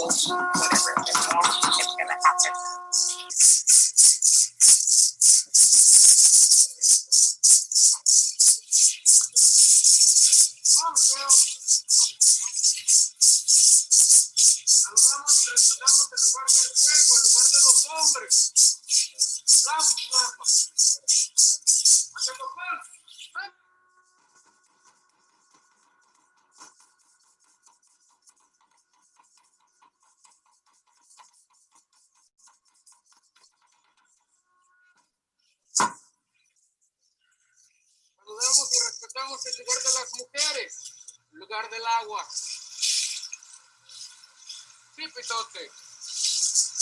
whatever, it's going to happen. Saludamos y respetamos el lugar del fuego, el lugar de los hombres. Saludamos y respetamos el lugar de las mujeres, el lugar del agua. Sí, pitote.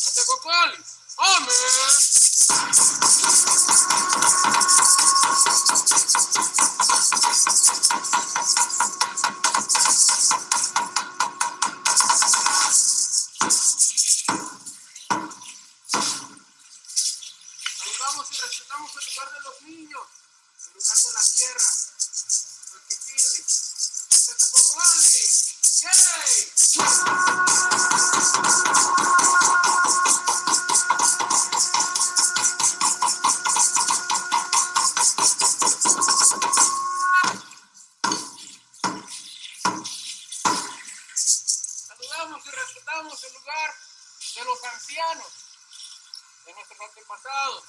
Atecocolis. ¡Amén! Saludamos y respetamos el lugar de los niños, el lugar de la tierra, el Kikili, el Tecocoli. ¡Yay! Saludamos y respetamos el lugar de los ancianos, de nuestros antepasados,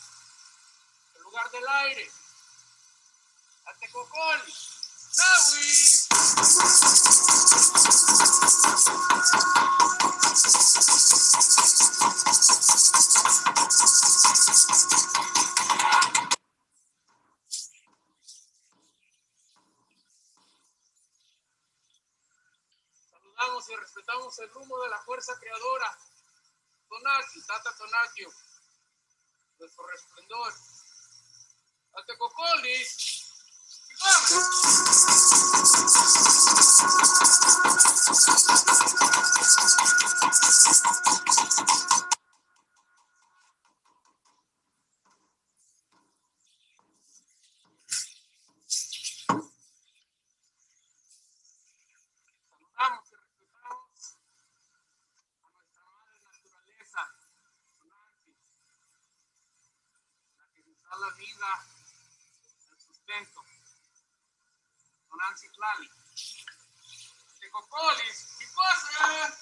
el lugar del aire, Atecocoli, Nahui. Saludamos y respetamos el rumbo de la fuerza creadora, Tonaki, Tata Tonakio, nuestro resplendor, Atecocoli. Saludamos y respetamos a nuestra madre naturaleza, Tonantzin, la que nos da la vida, el sustento, Tonantzin Tlali. Tecocolis, ¿qué pasa?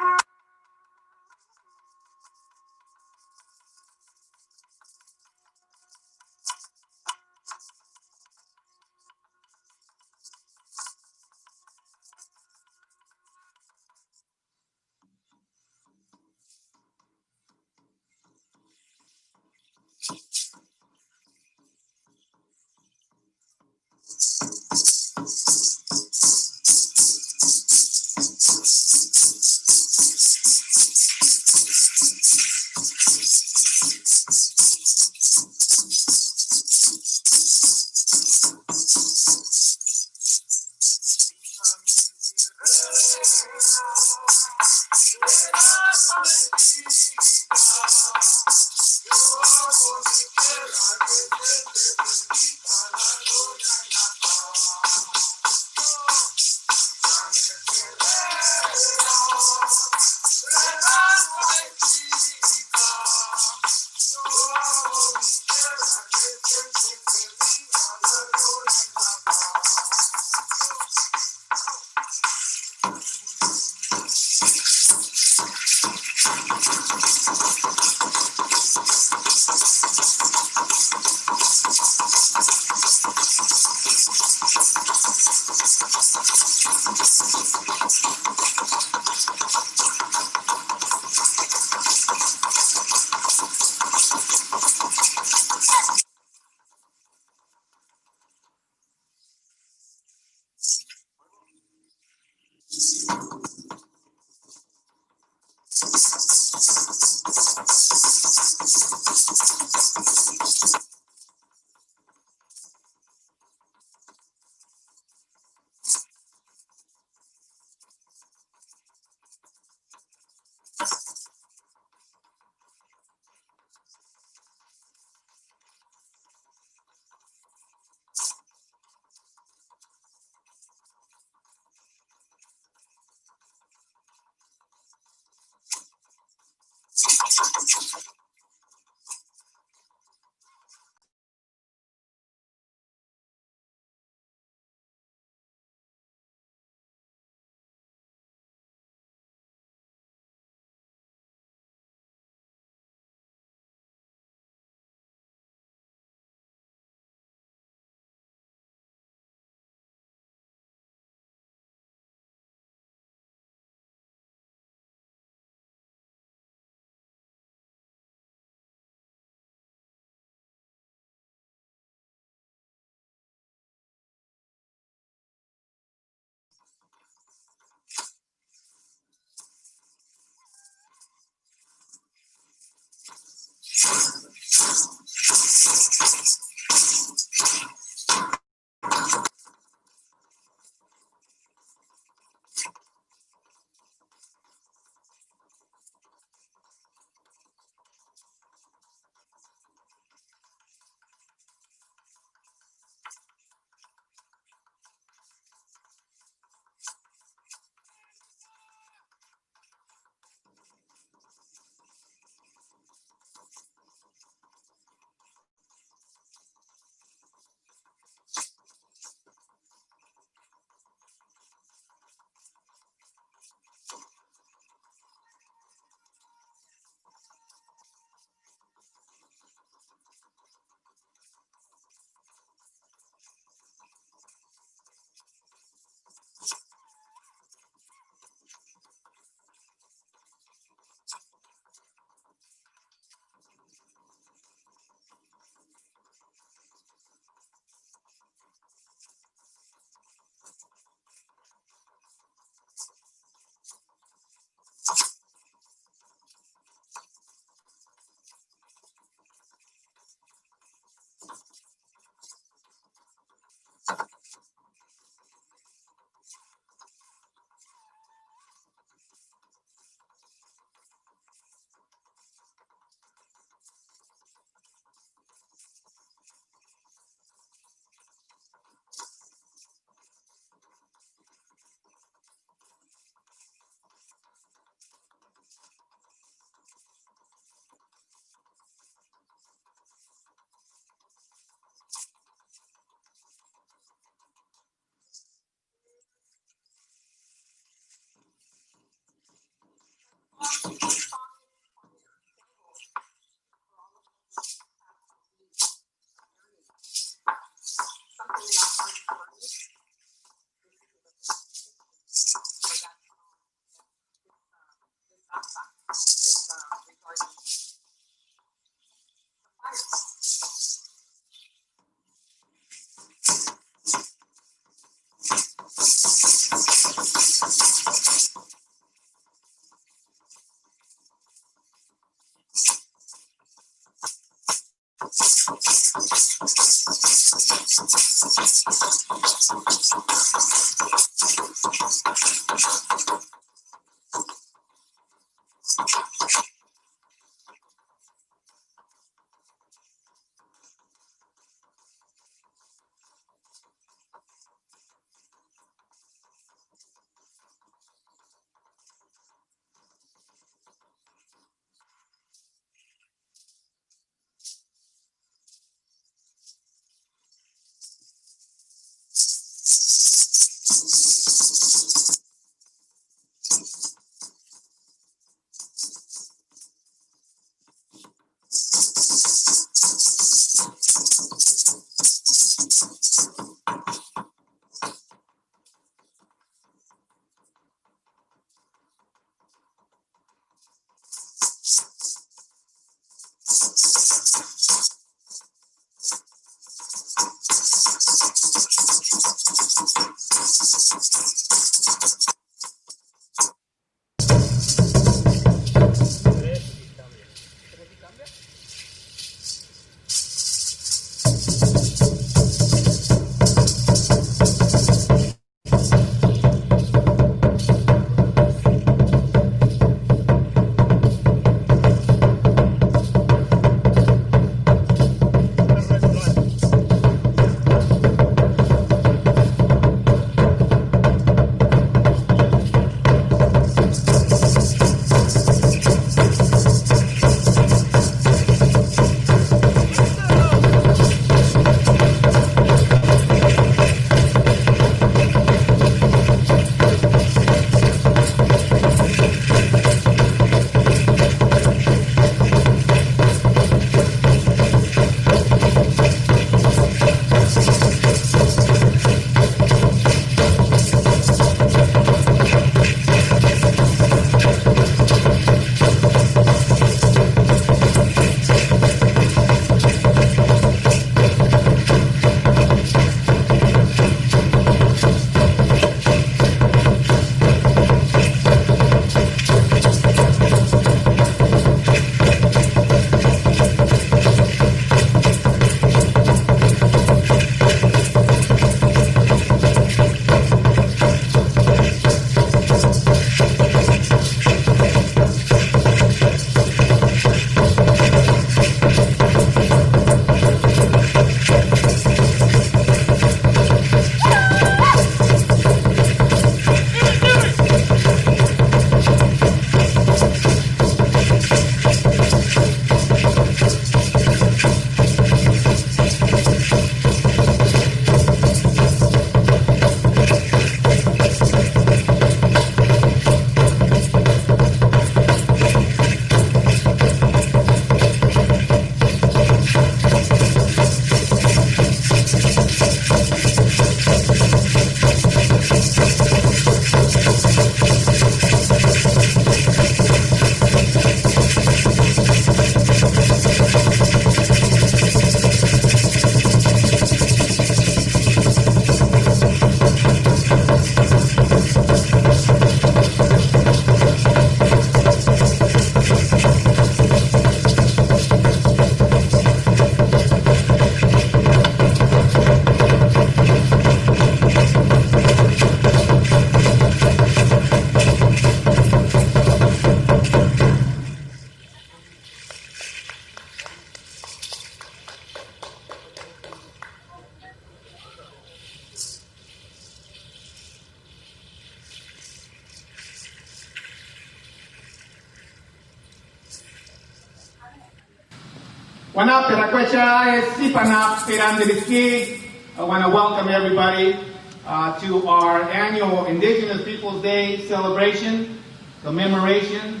I want to welcome everybody to our annual Indigenous Peoples Day celebration, commemoration,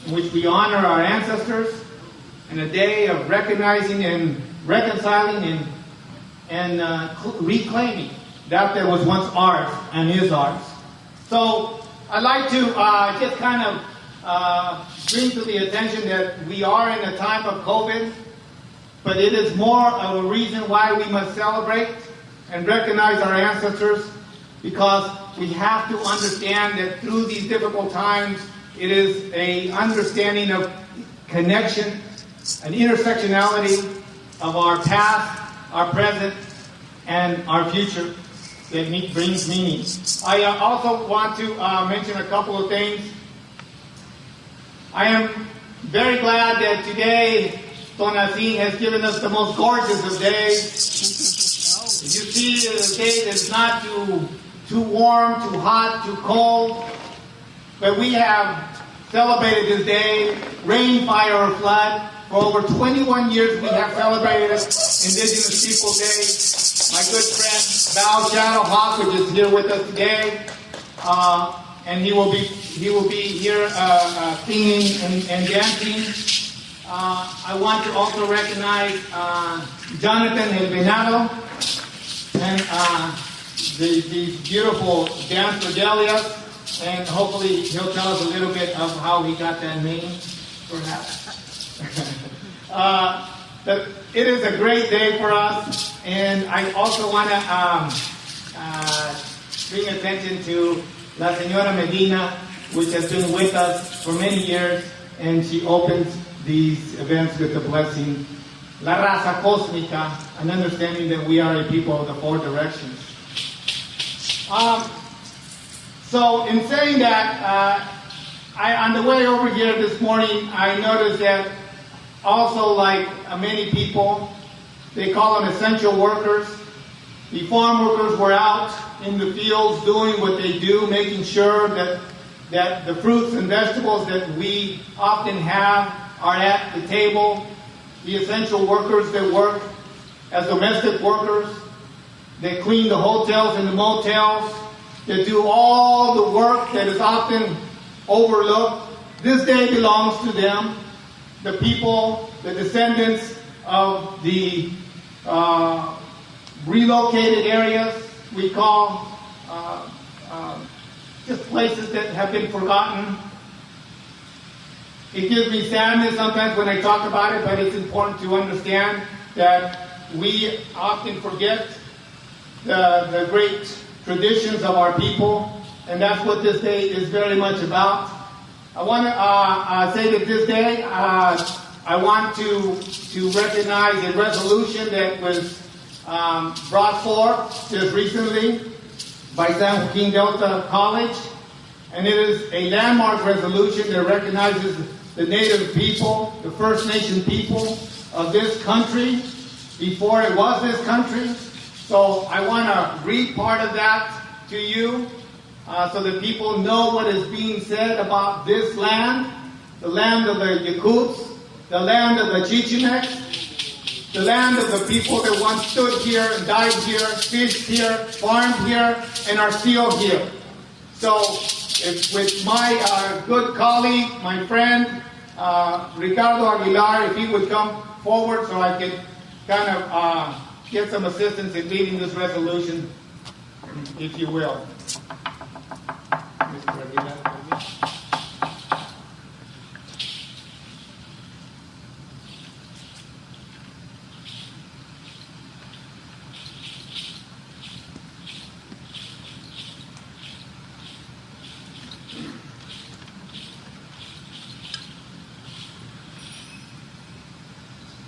in which we honor our ancestors, and a day of recognizing and reconciling and reclaiming that was once ours and is ours. So I'd like to just kind of bring to the attention that we are in a time of COVID, but it is more of a reason why we must celebrate and recognize our ancestors, because we have to understand that through these difficult times, it is an understanding of connection, an intersectionality of our past, our present, and our future. that brings meaning. I also want to mention a couple of things. I am very glad that today Tonacin has given us the most gorgeous of days. You see, the day that's not too warm, too hot, too cold. But we have celebrated this day, rain, fire, or flood. For over 21 years, we have celebrated Indigenous Peoples Day. My good friend, Val Shadow Hawk, which is here with us today, and he will be here singing and dancing. I want to also recognize Jonathan El Venado and these beautiful dance regalias, and hopefully he'll tell us a little bit of how he got that name, perhaps. But it is a great day for us, and I also want to bring attention to La Señora Medina, which has been with us for many years, and she opens these events with the blessing, La Raza Cósmica, an understanding that we are a people of the four directions. So in saying that, on the way over here this morning, I noticed that also, like many people, they call them essential workers. The farm workers were out in the fields doing what they do, making sure that the fruits and vegetables that we often have are at the table. The essential workers that work as domestic workers, that clean the hotels and the motels, that do all the work that is often overlooked. This day belongs to them. The people, the descendants of the relocated areas, we call just places that have been forgotten. It gives me sadness sometimes when I talk about it, but it's important to understand that we often forget the great traditions of our people, and that's what this day is very much about. I want to say that this day, I want to recognize a resolution that was brought forth just recently by San Joaquin Delta College, and it is a landmark resolution that recognizes the Native people, the First Nation people of this country before it was this country. So I want to read part of that to you so that people know what is being said about this land, the land of the Yakuts, the land of the Chichimecs, the land of the people that once stood here and died here, fished here, farmed here, and are still here. So it's with my good colleague, my friend, Ricardo Aguilar, if he would come forward so I could kind of get some assistance in leading this resolution, if you will. Mr. Aguilar.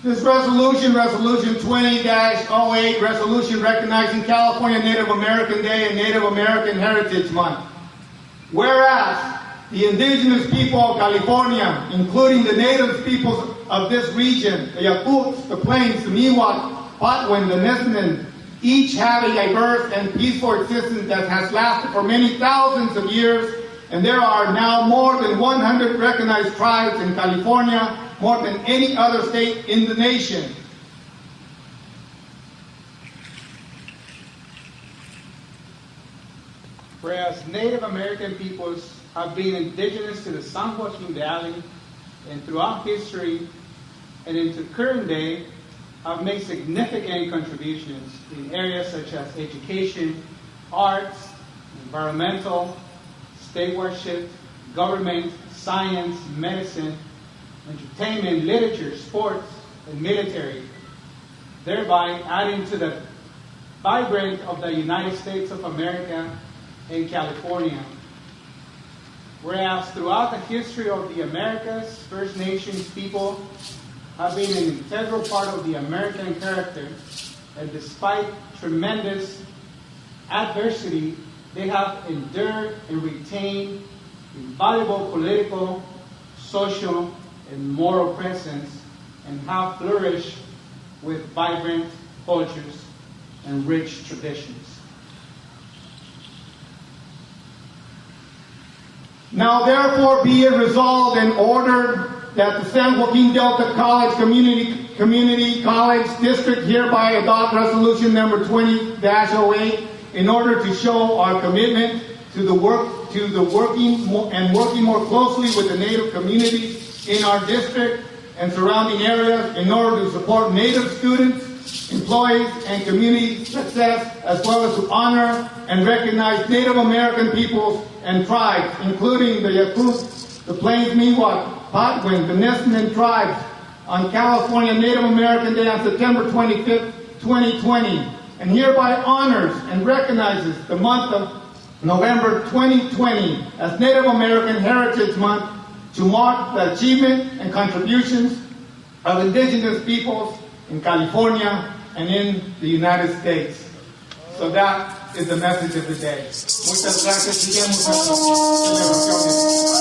This resolution, Resolution 20-08, resolution recognizing California Native American Day and Native American Heritage Month. Whereas the indigenous people of California, including the native peoples of this region, the Yakuts, the Plains, the Miwok, Patwin, the Nisinan, each have a diverse and peaceful existence that has lasted for many thousands of years, and there are now more than 100 recognized tribes in California, more than any other state in the nation. Whereas Native American peoples have been indigenous to the San Joaquin Valley and throughout history and into current day have made significant contributions in areas such as education, arts, environmental, stewardship, government, science, medicine, entertainment, literature, sports, and military, thereby adding to the vibrant of the United States of America and California. Whereas throughout the history of the Americas, First Nations people have been an integral part of the American character, and despite tremendous adversity, they have endured and retained invaluable political, social, and moral presence, and have flourished with vibrant cultures and rich traditions. Now therefore be it resolved and ordered that the San Joaquin Delta College Community College District hereby adopt resolution number 20-08 in order to show our commitment to working more closely with the Native communities in our district and surrounding areas in order to support Native students, employees, and community success, as well as to honor and recognize Native American peoples and tribes, including the Yakut, the Plains Miwok, Patwin, the Nez tribes, on California Native American Day on September 25th, 2020, and hereby honors and recognizes the month of November 2020 as Native American Heritage Month to mark the achievement and contributions of indigenous peoples in California and in the United States. So that is the message of the day. Muchas gracias. Sigamos nuestra celebraciones.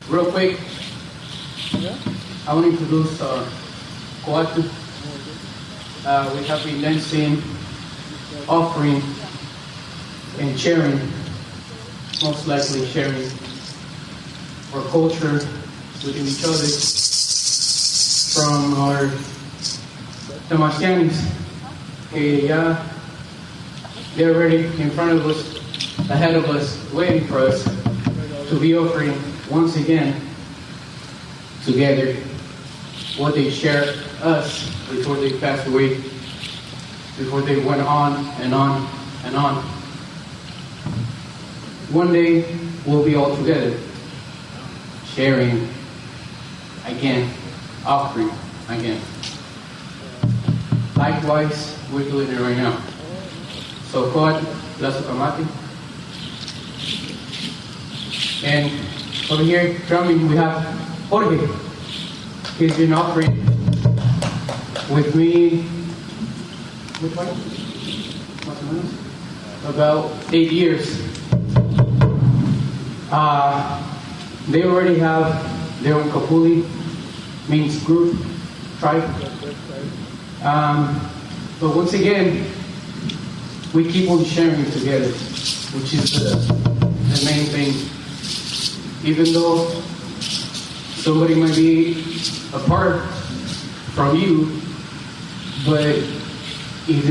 Real quick, I want to introduce Coatu. We have been dancing, offering, and sharing, most likely sharing our culture within each other from our Tamasianis. They're already in front of us, ahead of us, waiting for us to be offering once again together what they shared us before they passed away, before they went on and on and on. One day we'll be all together, sharing again, offering again. Likewise, we're doing it right now. So God, bless Kamati. And over here, drumming, we have Jorge. He's been offering with me, which one? About 8 years. They already have their own Kapuli, means group, tribe. But once again, we keep on sharing together, which is the main thing. Even though somebody might be apart from you, but if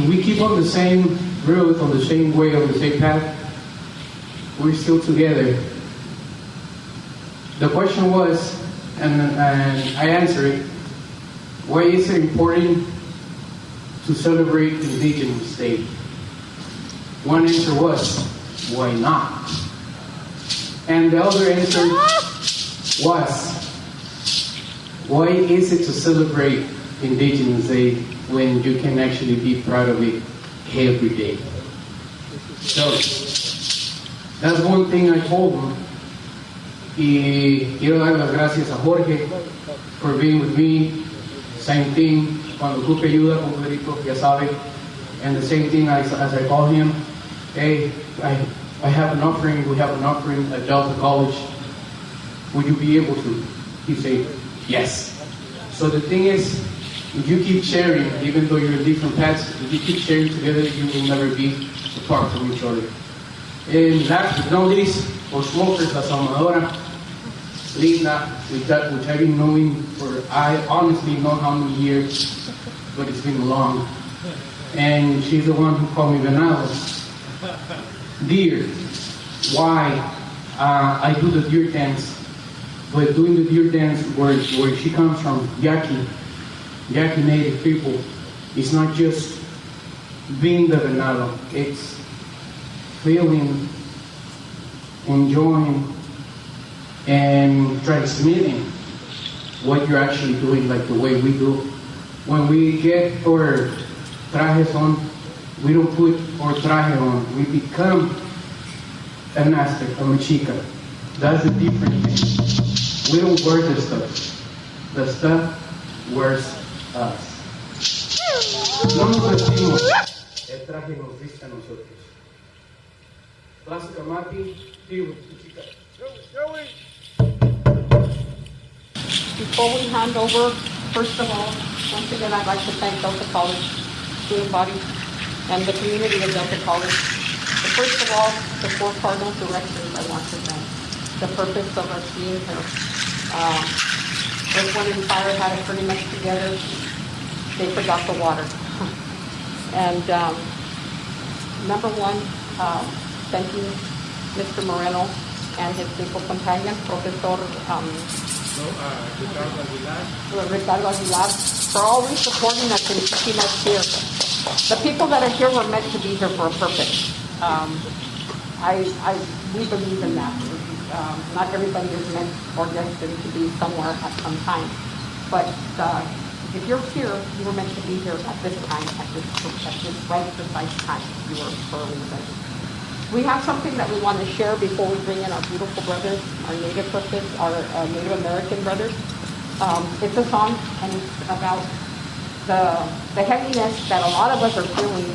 we keep on the same road, on the same way, on the same path, we're still together. The question was, and I answered it, why is it important to celebrate Indigenous Day? One answer was, why not? And the other answer was, why is it to celebrate Indigenous Day when you can actually be proud of it every day? So, that's one thing I told them. Y quiero dar las gracias a Jorge for being with me. Same thing, cuando ocupe ayuda con Federico, ya sabe. And the same thing as I call him, hey, I have an offering, we have an offering at Delta College. Would you be able to? He said, yes. So the thing is, if you keep sharing, even though you're in different paths, if you keep sharing together, you will never be apart from each other. And last but not least, for smokers, La Salvadora, Linda, which I've been knowing for, I honestly know how many years, but it's been long. And she's the one who called me Venado. Deer. Why? I do the deer dance. But doing the deer dance where she comes from, Yaqui Native people, it's not just being the Venado. It's feeling, enjoying, and transmitting what you're actually doing, like the way we do. When we get our trajes on, we don't put our traje on. We become an Aztec, a Mexica. That's the different thing. We don't wear the stuff. The stuff wears us. No nos vestimos. El traje nos viste a nosotros. Plaza Camati, here with Mexica. Before we hand over, first of all, once again, I'd like to thank Delta College student body and the community of Delta College. First of all, the 4 cardinal directors I want to thank. The purpose of us being here. Earth, Wind, and Fire had it pretty much together. They forgot the water. And number one, thanking Mr. Moreno and his people companion, Professor Ricardo Aguilar, for always supporting us and keeping us here. The people that are here were meant to be here for a purpose. We believe in that. Not everybody is meant or destined to be somewhere at some time. But if you're here, you were meant to be here at this time, at this right precise time. You were for a reason. We have something that we want to share before we bring in our beautiful brothers, our Native brothers, our Native American brothers. It's a song, and it's about the heaviness that a lot of us are feeling.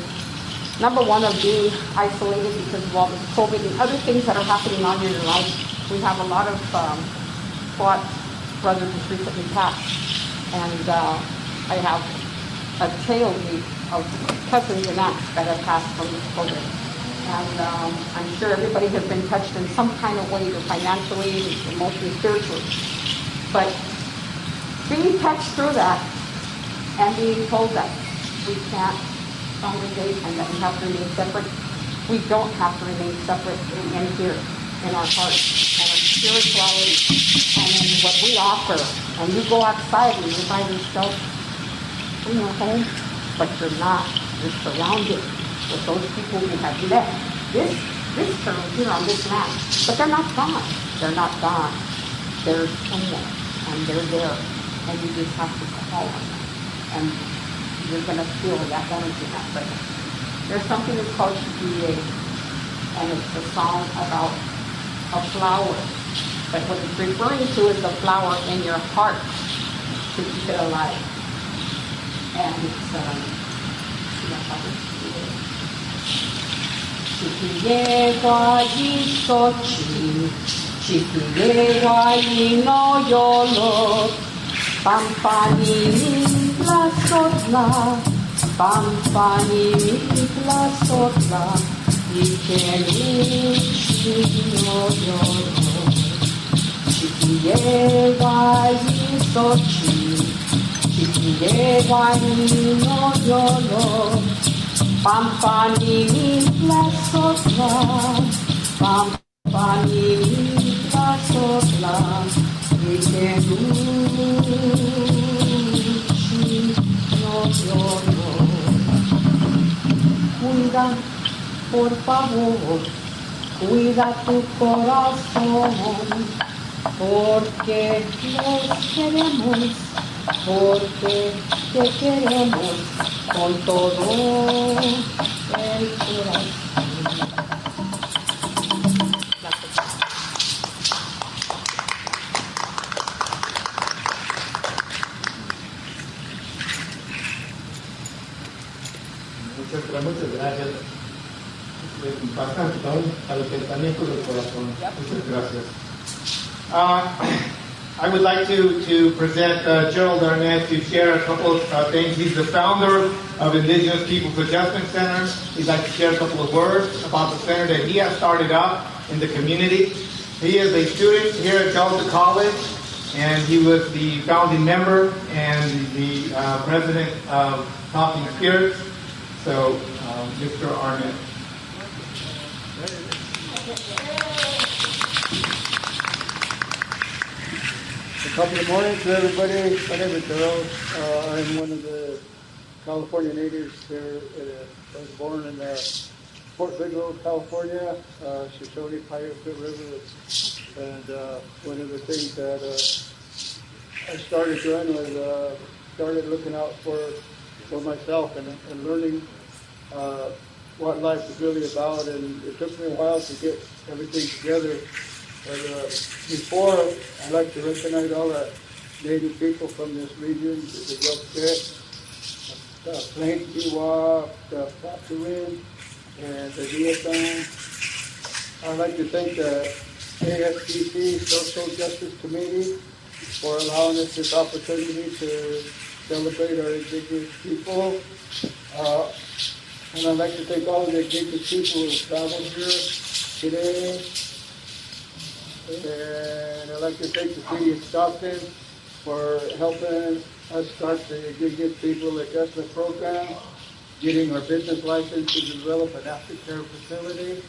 Number one, of being isolated because of all this COVID and other things that are happening on in your life. We have a lot of squat brother just recently passed, and I have a tail leaf of cousins and aunts that have passed from this program. And I'm sure everybody has been touched in some kind of way, either financially, emotionally, spiritually. But being touched through that and being told that we can't congregate and that we have to remain separate, we don't have to remain separate in here, in our hearts, and our spirituality, and in what we offer. And you go outside and you find yourself in your home, but you're not. You're surrounded with those people who have left this term here on this land. But they're not gone. They're not gone. They're somewhere, and they're there. And you just have to call on them. And you're going to feel that energy in that presence. There's something that's called SJDC, and it's a song about a flower. But what it's referring to is the flower in your heart to keep it alive. And it's, Chiquillewa y sochi, chiquillewa y no yolo, pampani la sotla, pampani la sotla, y que no yolo. Chiquillewa y sochi, chiquillewa y no yolo, pampani la sotla, pampani la sotla, y que no lloro. Cuida, por favor, cuida tu corazón, porque los queremos, porque te queremos con todo el corazón. Muchas gracias. Me impactan a los pensamientos del corazón. Muchas gracias. I would like to present Gerald Arnett to share a couple of things. He's the founder of Indigenous Peoples Adjustment Center. He'd like to share a couple of words about the center that he has started up in the community. He is a student here at Delta College, and he was the founding member and the president of Talking Spirits. So, Mr. Arnett. Good morning to everybody. My name is Gerald. I'm one of the California natives here. I was born in Fort Bigelow, California, Shoshone, Paiute River. And one of the things that I started doing was started looking out for myself and learning what life is really about. And it took me a while to get everything together. But before, I'd like to recognize all the Native people from this region, the Yoktet, the Plains Biwa, the Patuin, and the Vietnam. I'd like to thank the SJDC Social Justice Committee for allowing us this opportunity to celebrate our Indigenous people. And I'd like to thank all of the Indigenous people who traveled here today. And I'd like to thank the city of Stockton for helping us start the Indigenous People Adjustment Program, getting our business license to develop an aftercare facility.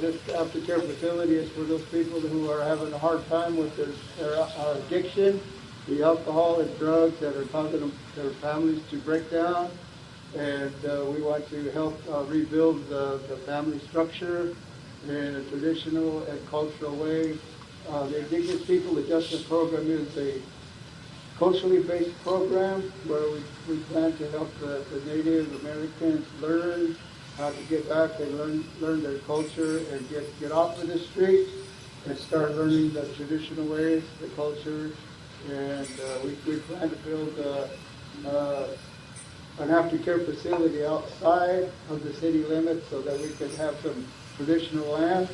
This aftercare facility is for those people who are having a hard time with their addiction, the alcohol and drugs that are causing their families to break down. And we want to help rebuild the family structure in a traditional and cultural way. The Indigenous People Adjustment Program is a culturally based program where we plan to help the Native Americans learn how to get back and learn their culture and get off of the streets and start learning the traditional ways, the culture. And we plan to build an aftercare facility outside of the city limits so that we can have some traditional land.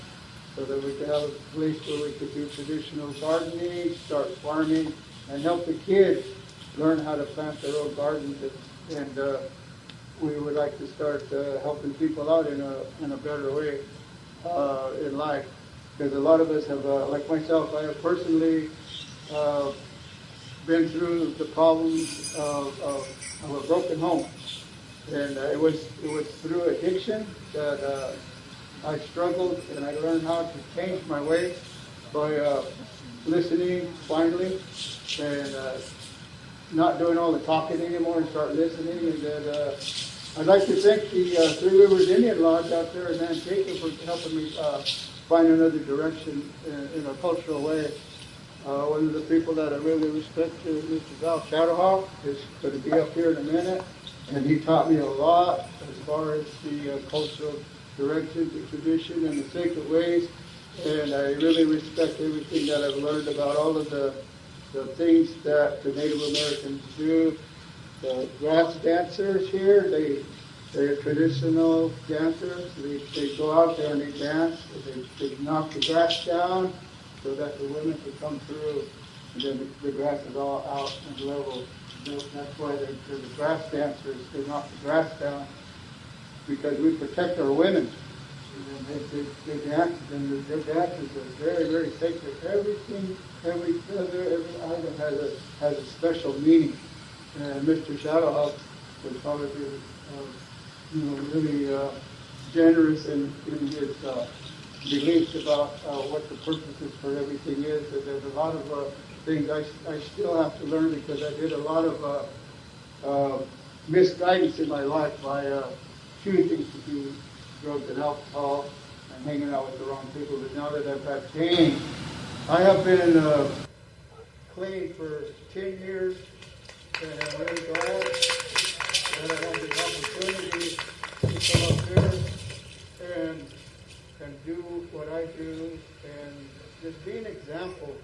so that we could have a place where we could do traditional gardening, start farming, and help the kids learn how to plant their own gardens. And we would like to start helping people out in a better way in life. Because a lot of us have, like myself, I have personally been through the problems of a broken home. And it was through addiction that I struggled, and I learned how to change my ways by listening finally, and not doing all the talking anymore and start listening. And then I'd like to thank the Three Rivers Indian Lodge out there in Manteca for helping me find another direction in a cultural way. One of the people that I really respect is Mr. Val Shadowhawk, is going to be up here in a minute, and he taught me a lot as far as the cultural direction, the tradition, and the sacred ways. And I really respect everything that I've learned about all of the things that the Native Americans do. The grass dancers here, they're traditional dancers. They go out there and they dance. They knock the grass down so that the women can come through, and then the grass is all out and level. That's why they're the grass dancers. They knock the grass down because we protect our women. And they dance, and their dances are very, very sacred. Everything, every feather, every item has a special meaning. And Mr. Shadowhawk was probably, really generous in his beliefs about what the purposes for everything is. And there's a lot of things I still have to learn because I did a lot of misguidance in my life by choosing to do drugs and alcohol and hanging out with the wrong people. But now that I've had change, I have been clean for 10 years, and I'm really glad that I had this opportunity to come up here and do what I do and just be an example,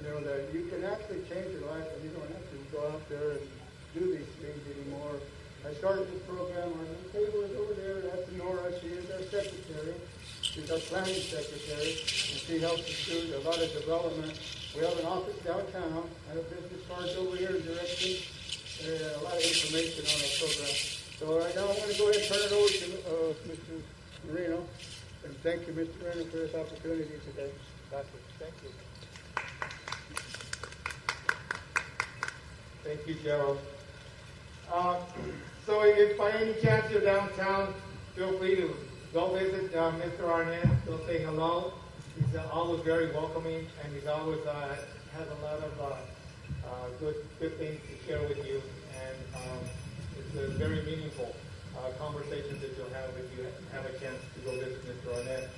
that you can actually change your life and you don't have to go out there and do these things anymore. I started this program on the table is over there. That's Nora. She is our secretary. She's our planning secretary, and she helps us do a lot of development. We have an office downtown. I have business cards over here in direction, and a lot of information on our program. So right now I'm going to go ahead and turn it over to Mr. Marino. And thank you, Mr. Marino, for this opportunity today. Thank you. Thank you, Gerald. So if by any chance you're downtown, feel free to go visit Mr. Arnett. Go say hello. He's always very welcoming, and he's always has a lot of good things to share with you. And it's a very meaningful conversations that you'll have if you have a chance to go visit Mr. Arnett.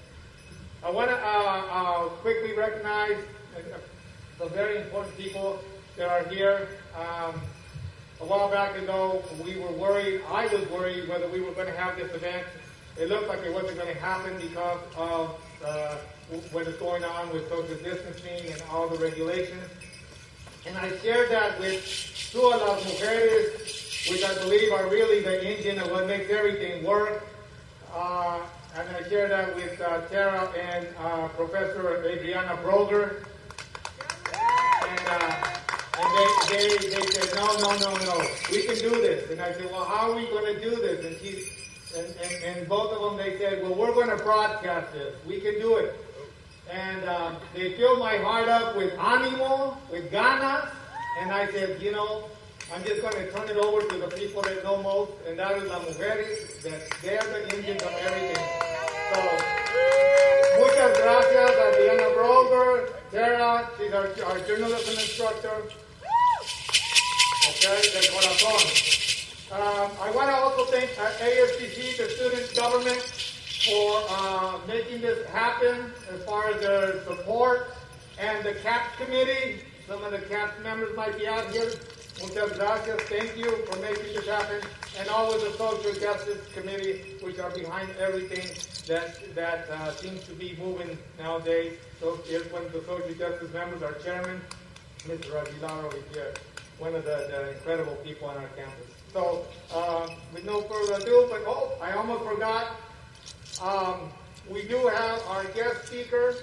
I want to quickly recognize the very important people that are here. A while back ago, we were worried, I was worried whether we were going to have this event. It looked like it wasn't going to happen because of what is going on with social distancing and all the regulations. And I shared that with two of las mujeres, which I believe are really the engine of what makes everything work. And I shared that with Tara and Professor Adriana Broger. And they said, no, we can do this. And I said, well, how are we going to do this? And both of them, they said, well, we're going to broadcast this. We can do it. And they filled my heart up with ánimo, with ganas. And I said, I'm just going to turn it over to the people that know most, and that is las mujeres, that they're the engines of everything. So, muchas gracias, Adriana Broger, Tara, she's our journalism instructor. Okay, del corazón. I want to also thank ASDC, the student government, for making this happen as far as their support, and the CAPS committee. Some of the CAPS members might be out here. Muchas gracias. Thank you for making this happen. And always the Social Justice Committee, which are behind everything that seems to be moving nowadays. So here's one of the Social Justice members, our chairman, Mr. Aguilar over here, one of the incredible people on our campus. So with no further ado, but I almost forgot. we do have our guest speaker,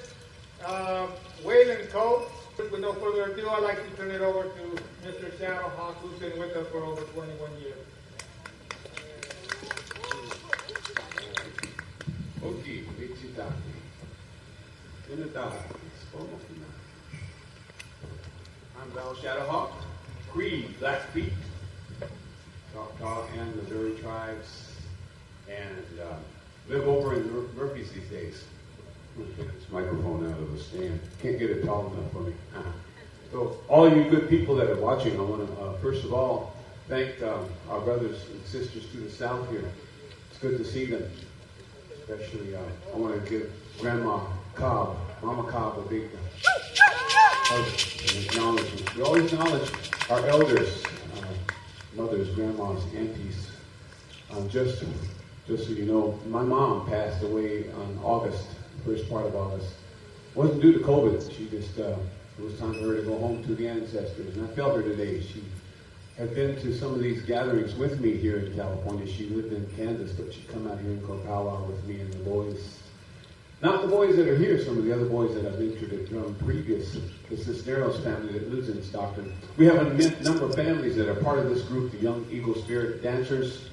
Waylon Coates. With no further ado, I'd like to turn it over to Mr. Shadow Hawk, who's been with us for over 21 years. Okay, I'm Val Shadowhawk, Cree, Blackfeet, Choctaw and Missouri tribes, and live over in Murphy's these days. I'm going to take this microphone out of the stand. Can't get it tall enough for me. So, all you good people that are watching, I want to, first of all, thank our brothers and sisters to the south here. It's good to see them. Especially, I want to give Mama Cobb, a big hug and acknowledgement. We always acknowledge our elders, mothers, grandmas, aunties. Just so you know, my mom passed away on August, first part of August. It wasn't due to COVID. She just, it was time for her to go home to the ancestors. And I felt her today. She had been to some of these gatherings with me here in California. She lived in Kansas, but she'd come out here and go powwow with me and the boys. Not the boys that are here, some of the other boys that I've mentored at drum previous. The Cisneros family that lives in Stockton. We have a number of families that are part of this group, the Young Eagle Spirit Dancers.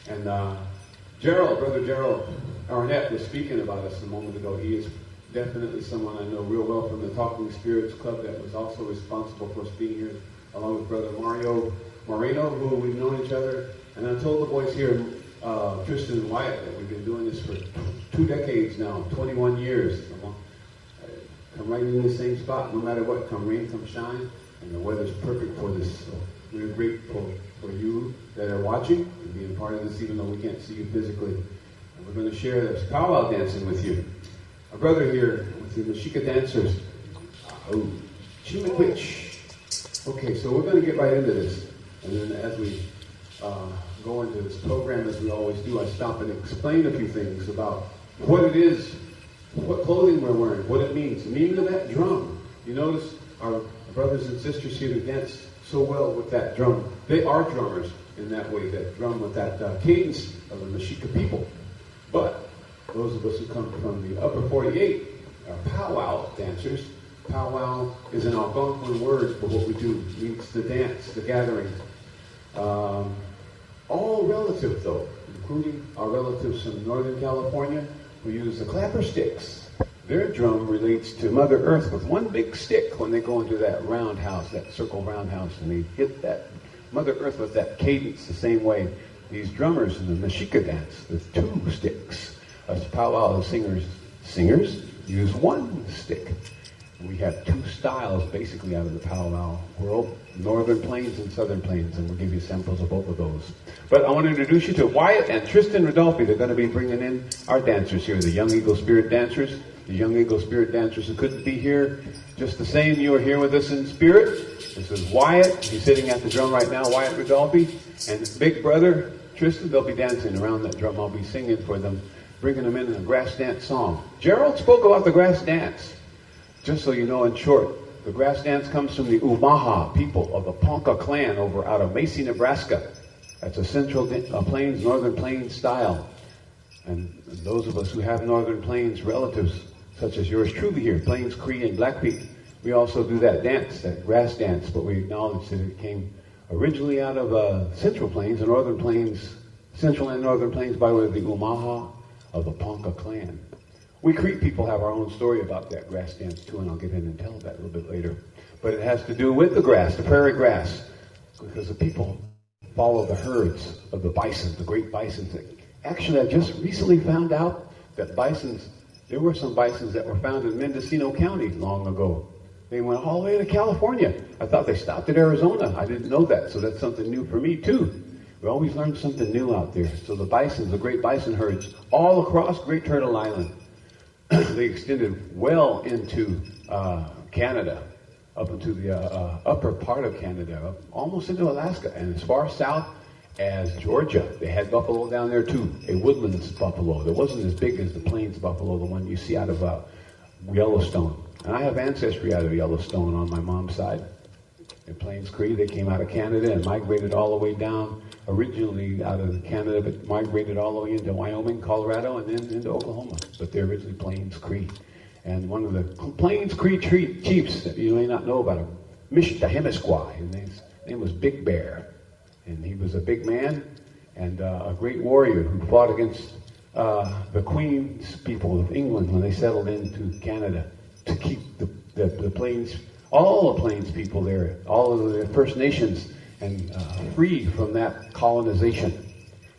And Brother Gerald Arnett was speaking about us a moment ago. He is definitely someone I know real well from the Talking Spirits Club that was also responsible for us being here, along with Brother Mario Moreno, who we've known each other. And I told the boys here, Tristan and Wyatt, that we've been doing this for 2 decades now, 21 years. Come right in the same spot, no matter what, come rain, come shine, and the weather's perfect for this. So we're grateful for you that are watching and being part of this, even though we can't see you physically. And we're going to share this powwow dancing with you. Our brother here with the Mexica dancers. Oh, Chimiquich. Okay, so we're going to get right into this. And then as we go into this program, as we always do, I stop and explain a few things about what it is, what clothing we're wearing, what it means, the meaning of that drum. You notice our brothers and sisters here who dance so well with that drum. They are drummers in that way, that drum with that cadence of the Mexica people. But those of us who come from the upper 48 are powwow dancers. Powwow is an Algonquin word for what we do. It means the dance, the gathering. All relative, though, including our relatives from Northern California, who use the clapper sticks. Their drum relates to Mother Earth with one big stick when they go into that roundhouse, that circle roundhouse, and they hit that Mother Earth with that cadence the same way. These drummers in the Mexica dance with 2 sticks. Us powwow singers use 1 stick. We have 2 styles basically out of the powwow world, Northern Plains and Southern Plains, and we'll give you samples of both of those. But I want to introduce you to Wyatt and Tristan Rodolfi. They're going to be bringing in our dancers here, the Young Eagle Spirit Dancers. The Young Eagle Spirit Dancers who couldn't be here just the same. You are here with us in spirit. This is Wyatt. He's sitting at the drum right now, Wyatt Rodolfi. And his big brother, Tristan, they'll be dancing around that drum. I'll be singing for them, bringing them in a grass dance song. Gerald spoke about the grass dance. Just so you know, in short, the grass dance comes from the Umaha people of the Ponca clan over out of Macy, Nebraska. That's a Central Plains, Northern Plains style. And those of us who have Northern Plains relatives, such as yours truly here, Plains, Cree, and Blackfeet, we also do that dance, that grass dance, but we acknowledge that it came originally out of Central Plains, the Northern Plains, Central and Northern Plains by way of the Umaha of the Ponca clan. We Cree people have our own story about that grass dance too, and I'll get in and tell that a little bit later. But it has to do with the grass, the prairie grass, because the people follow the herds of the bison, the great bisons. Actually, I just recently found out that bisons, there were some bisons that were found in Mendocino County long ago. They went all the way to California. I thought they stopped at Arizona. I didn't know that, so that's something new for me too. We always learn something new out there. So the bisons, the great bison herds, all across Great Turtle Island. They extended well into Canada, up into the upper part of Canada, almost into Alaska, and as far south as Georgia. They had buffalo down there too, a woodlands buffalo. That wasn't as big as the plains buffalo, the one you see out of Yellowstone. And I have ancestry out of Yellowstone on my mom's side. in Plains Cree. They came out of Canada and migrated all the way down, originally out of Canada, but migrated all the way into Wyoming, Colorado, and then into Oklahoma. But they're originally Plains Cree. And one of the Plains Cree chiefs that you may not know about him, Mishtahemisqua, his name was Big Bear. And he was a big man and a great warrior who fought against the Queen's people of England when they settled into Canada to keep the Plains, all the Plains people there, all of the First Nations, and free from that colonization.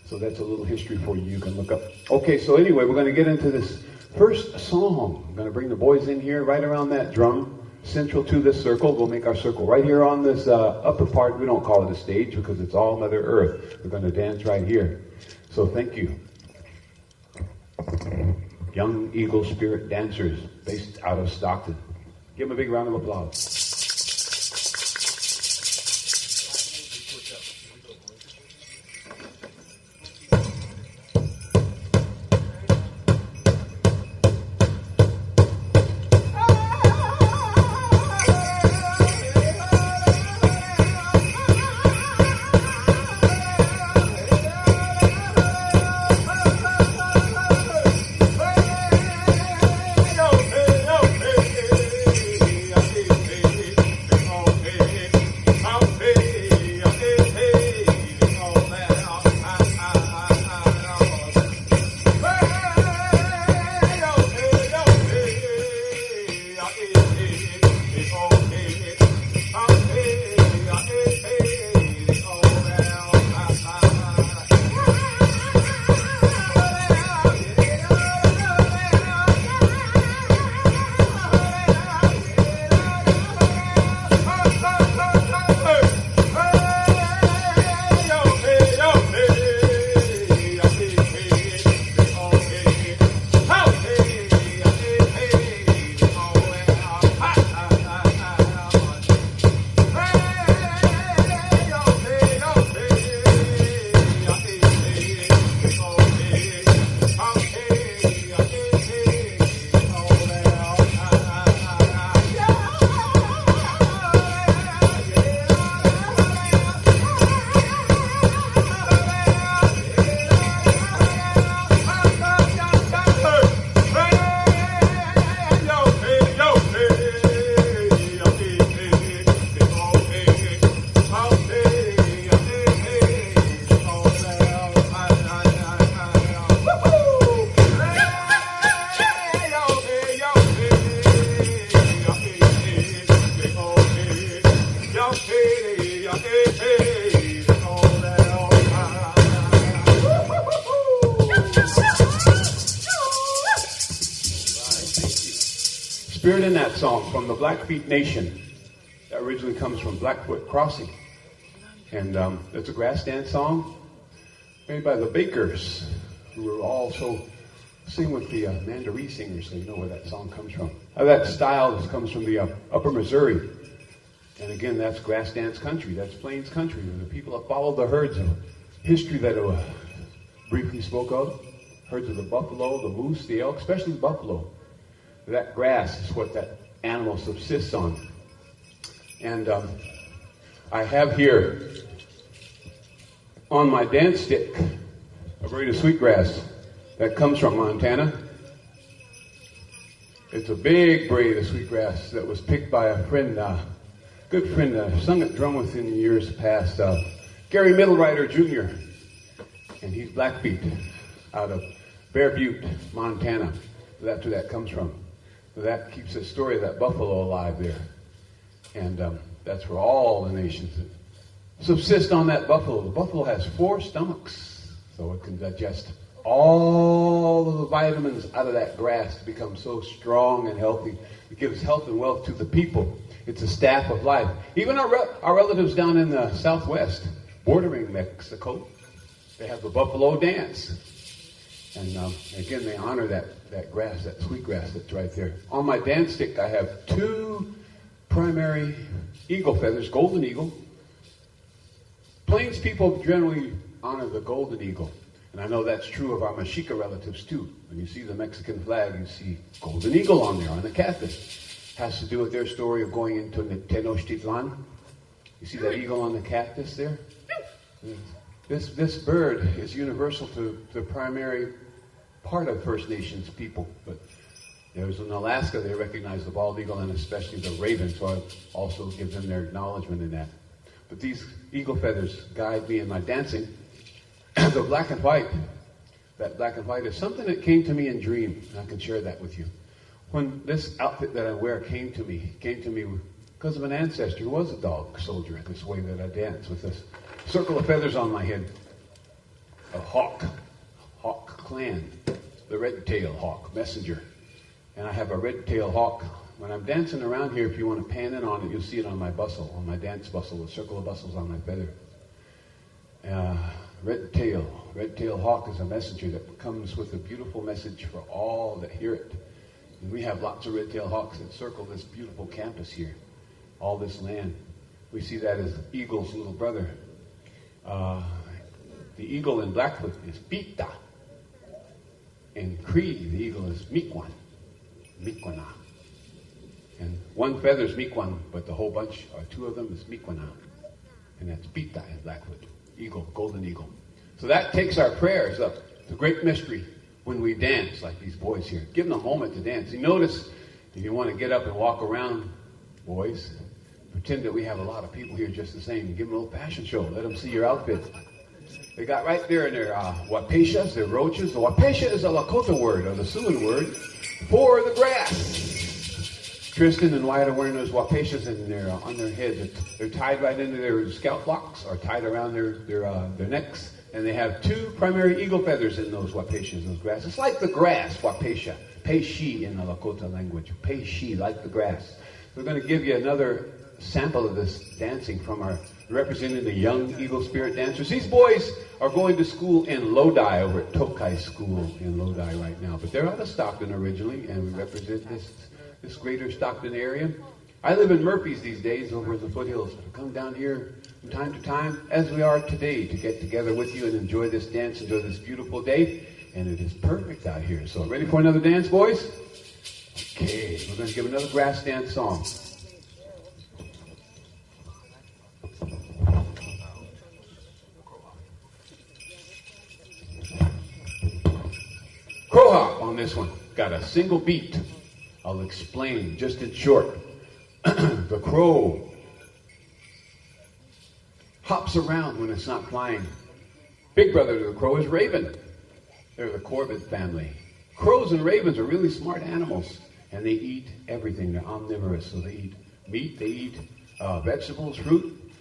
So that's a little history for you. You can look up. Okay, so anyway, we're going to get into this first song. I'm going to bring the boys in here right around that drum, central to this circle. We'll make our circle right here on this upper part. We don't call it a stage because it's all Mother Earth. We're going to dance right here. So thank you. Young Eagle Spirit Dancers, based out of Stockton. Give them a big round of applause. Spirit in that song from the Blackfeet Nation that originally comes from Blackfoot Crossing. And it's a grass dance song made by the Bakers, who were also sing with the Mandaree singers, so you know where that song comes from. That style comes from the upper Missouri. And again, that's grass dance country. That's Plains country. And the people that follow the herds of history that I briefly spoke of, herds of the buffalo, the moose, the elk, especially the buffalo. That grass is what that animal subsists on. And I have here on my dance stick a braid of sweetgrass that comes from Montana. It's a big braid of sweetgrass that was picked by a friend, good friend, sung at drum with in the years past, Gary Middlerider Jr. And he's Blackfeet out of Bear Butte, Montana. That's where that comes from. That keeps the story of that buffalo alive there. And that's where all the nations subsist on that buffalo. The buffalo has 4 stomachs, so it can digest all of the vitamins out of that grass to become so strong and healthy. It gives health and wealth to the people. It's a staff of life. Even our relatives down in the southwest, bordering Mexico, they have the buffalo dance. And again, they honor that grass, that sweet grass that's right there. On my dance stick, I have 2 primary eagle feathers, golden eagle. Plains people generally honor the golden eagle. And I know that's true of our Mexica relatives too. When you see the Mexican flag, you see golden eagle on there, on the cactus. Has to do with their story of going into Tenochtitlan You see that eagle on the cactus there? This bird is universal to the primary part of First Nations people, but there's in Alaska, they recognize the bald eagle and especially the raven, so I also give them their acknowledgement in that. But these eagle feathers guide me in my dancing. The black and white, that black and white is something that came to me in dream, and I can share that with you. When this outfit that I wear came to me because of an ancestor who was a dog soldier, this way that I dance with this circle of feathers on my head. A hawk clan, the red-tailed hawk, messenger. And I have a red-tailed hawk. When I'm dancing around here, if you want to pan in on it, you'll see it on my bustle, on my dance bustle, the circle of bustles on my feather. Red-tailed hawk is a messenger that comes with a beautiful message for all that hear it. And we have lots of red-tailed hawks that circle this beautiful campus here, all this land. We see that as eagle's little brother. The eagle in Blackfoot is Pita. In Cree, the eagle is Miquan, Miquana. And one feather is Miquan, but the whole bunch, or two of them, is Miquana. And that's Pita in Blackfoot, eagle, golden eagle. So that takes our prayers up. It's a great mystery when we dance like these boys here. Give them a moment to dance. You notice, if you want to get up and walk around, boys, pretend that we have a lot of people here just the same. Give them a little fashion show. Let them see your outfit. They got right there in their wapeshas, their roaches. The wapesha is a Lakota word, or the Siouan word, for the grass. Tristan and Wyatt are wearing those wapeshas on their heads. They're tied right into their scalp locks, or tied around their necks. And they have two primary eagle feathers in those wapeshas, those grass. It's like the grass, wapesha. Peishi in the Lakota language. Peishi, like the grass. We're going to give you another sample of this dancing from our representing the young Eagle Spirit dancers. These boys are going to school in Lodi, over at Tokai School in Lodi right now. But they're out of Stockton originally, and we represent this greater Stockton area. I live in Murphy's these days over in the foothills. I come down here from time to time, as we are today, to get together with you and enjoy this dance, enjoy this beautiful day. And it is perfect out here. So ready for another dance, boys? Okay, we're going to give another grass dance song. Crow hop on this one. Got a single beat. I'll explain just in short. The crow hops around when it's not flying. Big brother to the crow is raven. They're the Corbett family. Crows and ravens are really smart animals, and they eat everything. They're omnivorous, so they eat meat, they eat vegetables, fruit.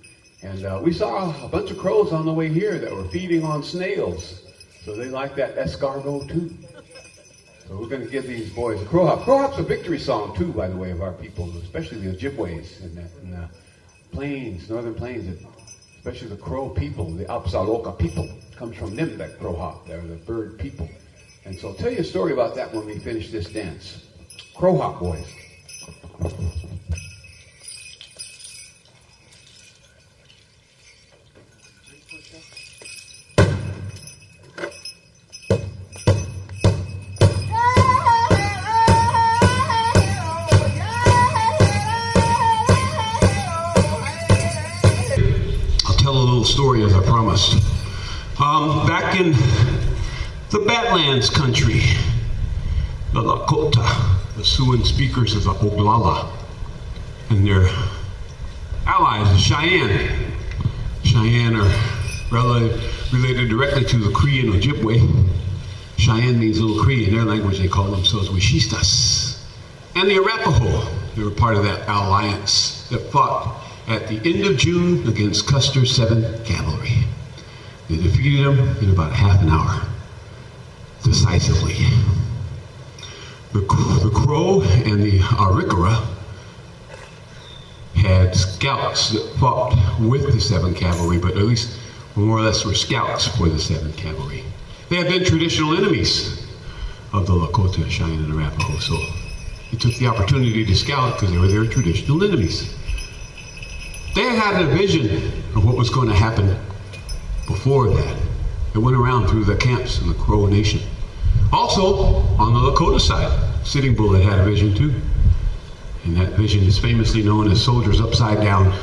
And we saw a bunch of crows on the way here that were feeding on snails, so they like that escargot too. So we're going to give these boys a crow hop. Crow hop's a victory song too, by the way, of our people, especially the Ojibways in the plains, northern plains, especially the Crow people, the Apsaloka people. Comes from them, that crow hop. They're the bird people. And so I'll tell you a story about that when we finish this dance. Crow hop, boys. I'll tell a little story as I promised. Back in the Badlands country, the Lakota, the Siouan speakers of the Oglala, and their allies, the Cheyenne. Cheyenne are related directly to the Cree and Ojibwe. Cheyenne means little Cree. In their language, they call themselves Wishistas. And the Arapaho, they were part of that alliance that fought at the end of June against Custer's 7th Cavalry. They defeated them in about half an hour, decisively. The Crow and the Arikara had scouts that fought with the 7th Cavalry, but at least more or less were scouts for the 7th Cavalry. They had been traditional enemies of the Lakota, Cheyenne, and Arapaho, so he took the opportunity to scout because they were their traditional enemies. They had a vision of what was going to happen before that. It went around through the camps in the Crow Nation. Also, on the Lakota side, Sitting Bull had a vision too. And that vision is famously known as Soldiers Upside Down.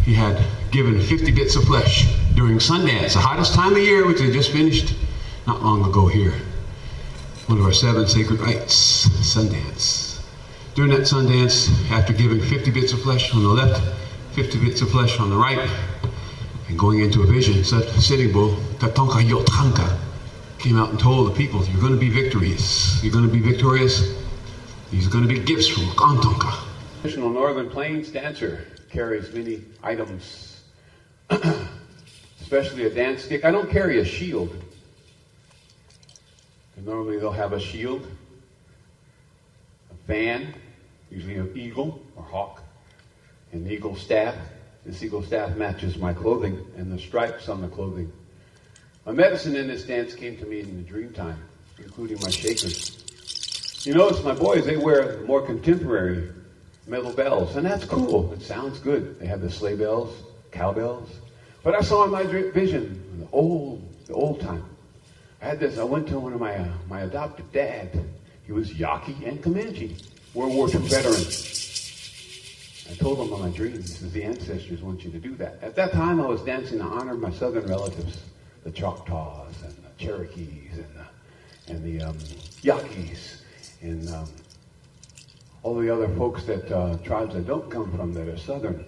he had given 50 bits of flesh during Sundance, the hottest time of year, which they just finished not long ago here. One of our 7 sacred rites, Sundance. During that Sundance, after giving 50 bits of flesh on the left, 50 bits of flesh on the right, and going into a vision, Sitting Bull, Tatonka Yotanka, came out and told the people, you're going to be victorious. You're going to be victorious. These are going to be gifts from Kantonka. Traditional Northern Plains dancer carries many items, especially a dance stick. I don't carry a shield. And normally they'll have a shield, a fan, usually an eagle or hawk, and an eagle staff. This eagle staff matches my clothing and the stripes on the clothing. My medicine in this dance came to me in the dream time, including my shakers. You notice my boys, they wear more contemporary metal bells, and that's cool. It sounds good. They have the sleigh bells, cowbells. But I saw in my vision, the old time. I went to one of my adopted dad. He was Yaqui and Comanche, World War II veteran. I told him in my dream, this is the ancestors want you to do that. At that time, I was dancing in honor of my southern relatives, the Choctaws and the Cherokees and the Yaquis and all the other folks that tribes that don't come from that are southern.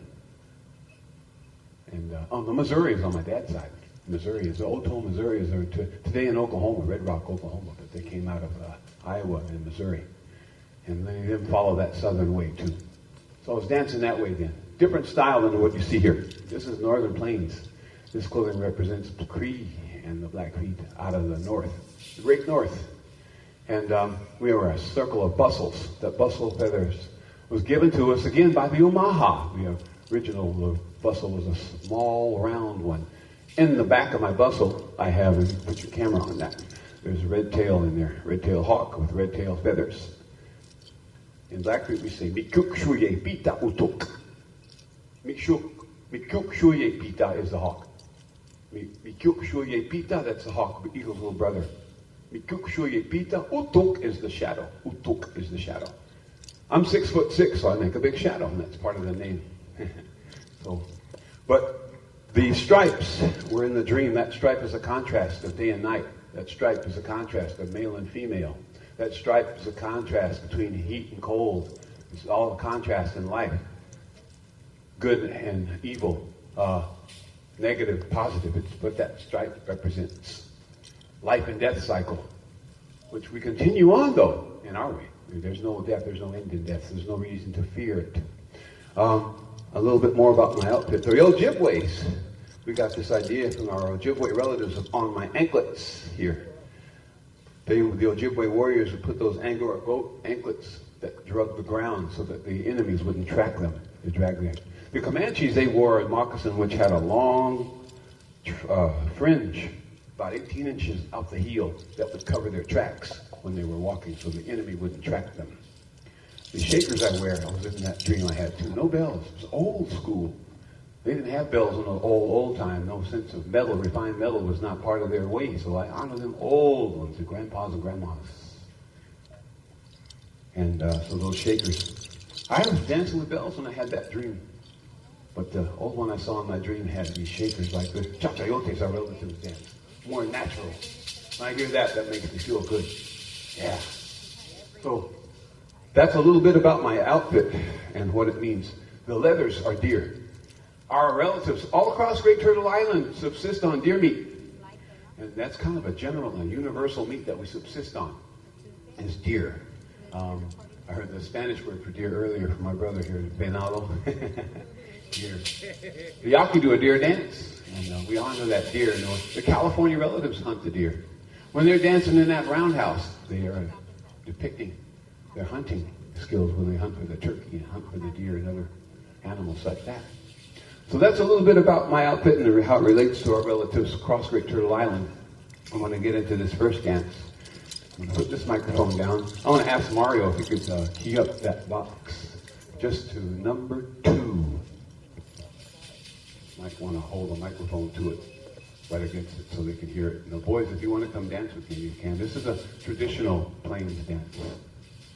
And the Missouri is on my dad's side. Missouri is, the Otoe Missouri is there today in Oklahoma, Red Rock, Oklahoma, but they came out of Iowa and Missouri. And they didn't follow that southern way too. So I was dancing that way then. Different style than what you see here. This is Northern Plains. This clothing represents the Cree and the Blackfeet out of the north, the great north. And we were a circle of bustles. That bustle feathers was given to us again by the Omaha. The original bustle was a small, round one. In the back of my bustle, I have, and put your camera on that, there's a red tail in there, red tail hawk with red tail feathers. In Blackfeet we say, Mikuk shuye pita utuk. Mikuk shuye pita is the hawk. Mikuk shuye pita, that's the hawk, the eagle's little brother. Mikuk shuye pita, utuk is the shadow. Utuk is the shadow. I'm 6'6", so I make a big shadow, and that's part of the name. But the stripes were in the dream. That stripe is a contrast of day and night. That stripe is a contrast of male and female. That stripe is a contrast between heat and cold. It's all a contrast in life. Good and evil, negative, positive. It's what that stripe represents. Life and death cycle, which we continue on though, in our way. There's no death, there's no end in death. There's no reason to fear it. A little bit more about my outfit. The Ojibways. We got this idea from our Ojibwe relatives on my anklets here. The Ojibwe warriors would put those Angora goat anklets that drug the ground so that the enemies wouldn't track them. They drag them. The Comanches, they wore a moccasin which had a long fringe, about 18 inches out the heel, that would cover their tracks when they were walking so the enemy wouldn't track them. The shakers I wear, I was in that dream I had too. No bells. It was old school. They didn't have bells in the old time. No sense of metal, refined metal was not part of their way. So I honor them old ones, the grandpas and grandmas. And so those shakers. I was dancing with bells when I had that dream. But the old one I saw in my dream had these shakers like the chachayotes, our relatives dance. More natural. When I hear that, that makes me feel good. Yeah. So that's a little bit about my outfit and what it means. The leathers are deer. Our relatives all across Great Turtle Island subsist on deer meat. And that's kind of a general and universal meat that we subsist on, is deer. I heard the Spanish word for deer earlier from my brother here, venado. Deer. The Yaqui do a deer dance, and we honor that deer. And the California relatives hunt the deer. When they're dancing in that roundhouse, they are depicting their hunting skills when they hunt for the turkey and hunt for the deer and other animals like that. So that's a little bit about my outfit and how it relates to our relatives across Great Turtle Island. I want to get into this first dance. I'm going to put this microphone down. I want to ask Mario if he could key up that box just to number 2. Might want to hold a microphone to it, right against it so they can hear it. And the boys, if you want to come dance with me, you can. This is a traditional Plains dance.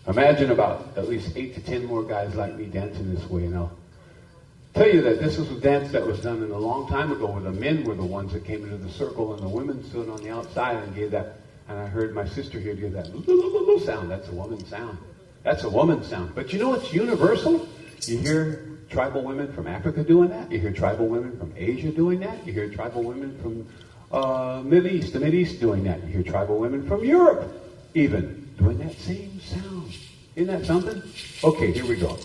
Imagine about at least 8 to 10 more guys like me dancing this way, and tell you that this was a dance that was done in a long time ago, where the men were the ones that came into the circle and the women stood on the outside and gave that. And I heard my sister here give that sound. That's a woman's sound. That's a woman's sound. But you know what's universal? You hear tribal women from Africa doing that. You hear tribal women from Asia doing that. You hear tribal women from the Mid East doing that. You hear tribal women from Europe even doing that same sound. Isn't that something? Okay, here we go.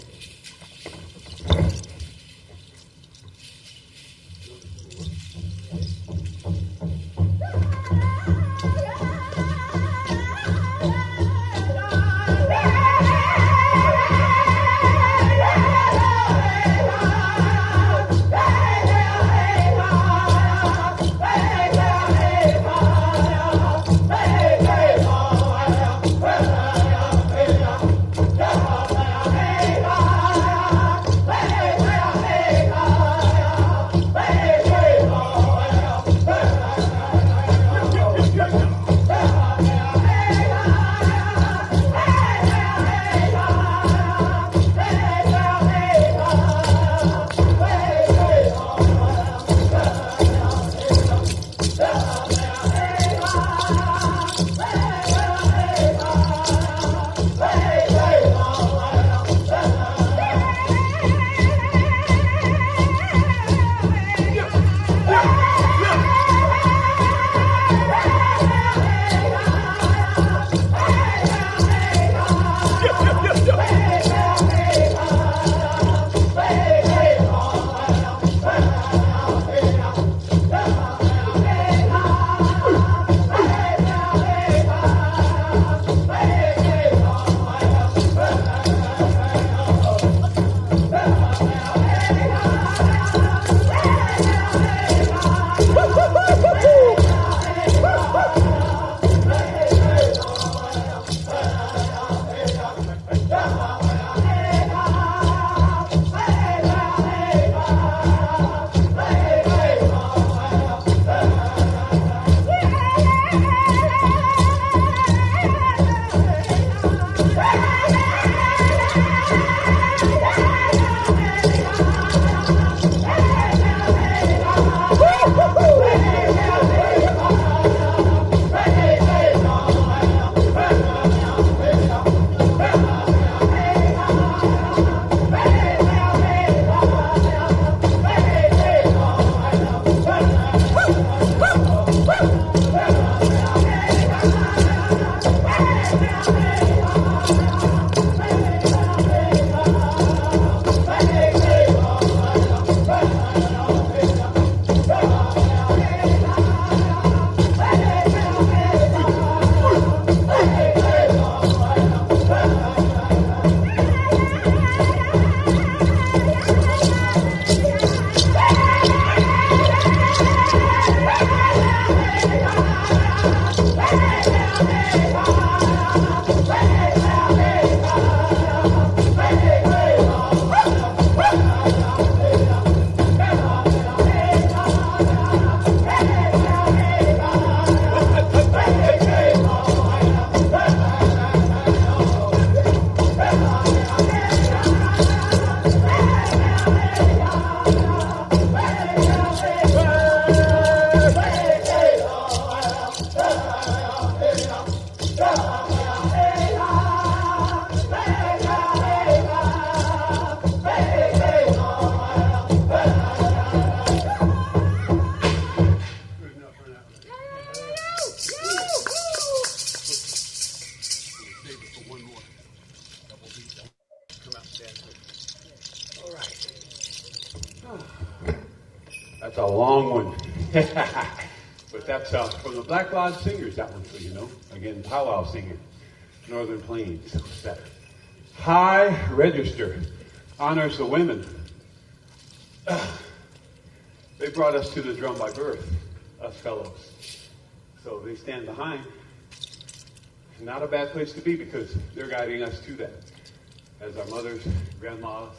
That's a long one. But that's from the Black Lodge Singers, that one, so you know. Again, powwow singing, Northern Plains. That high register honors the women. They brought us to the drum by birth, us fellows. So they stand behind. Not a bad place to be because they're guiding us to that. As our mothers, grandmas,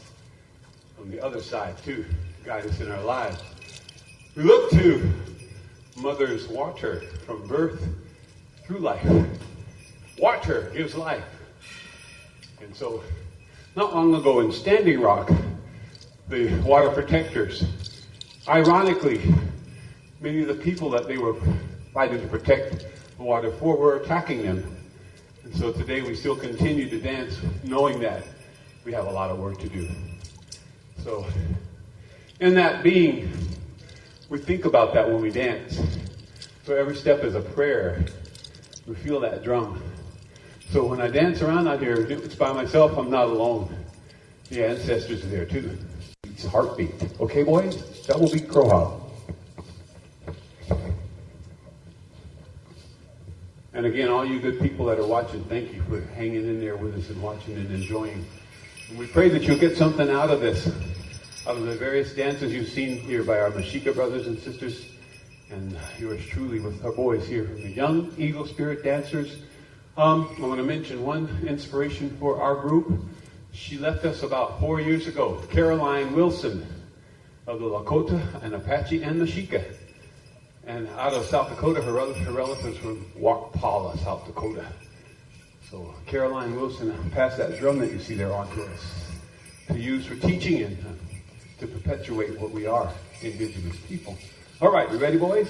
on the other side too, guide us in our lives. We look to Mother's water from birth through life. Water gives life. And so, not long ago in Standing Rock, the water protectors. Ironically, many of the people that they were fighting to protect the water for were attacking them. And so today we still continue to dance knowing that we have a lot of work to do. So in that being, we think about that when we dance. So every step is a prayer. We feel that drum. So when I dance around out here, it's by myself, I'm not alone. The ancestors are there too. It's heartbeat. Okay, boys? Double beat crow hop. And again, all you good people that are watching, thank you for hanging in there with us and watching and enjoying. And we pray that you'll get something out of this, out of the various dances you've seen here by our Mexica brothers and sisters, and yours truly with our boys here, the Young Eagle Spirit Dancers. I want to mention one inspiration for our group. She left us about 4 years ago, Caroline Wilson of the Lakota and Apache and Mexica. And out of South Dakota, her relatives from Wakpala, South Dakota. So Caroline Wilson passed that drum that you see there on to us to use for teaching and to perpetuate what we are, Indigenous people. All right, you ready, boys?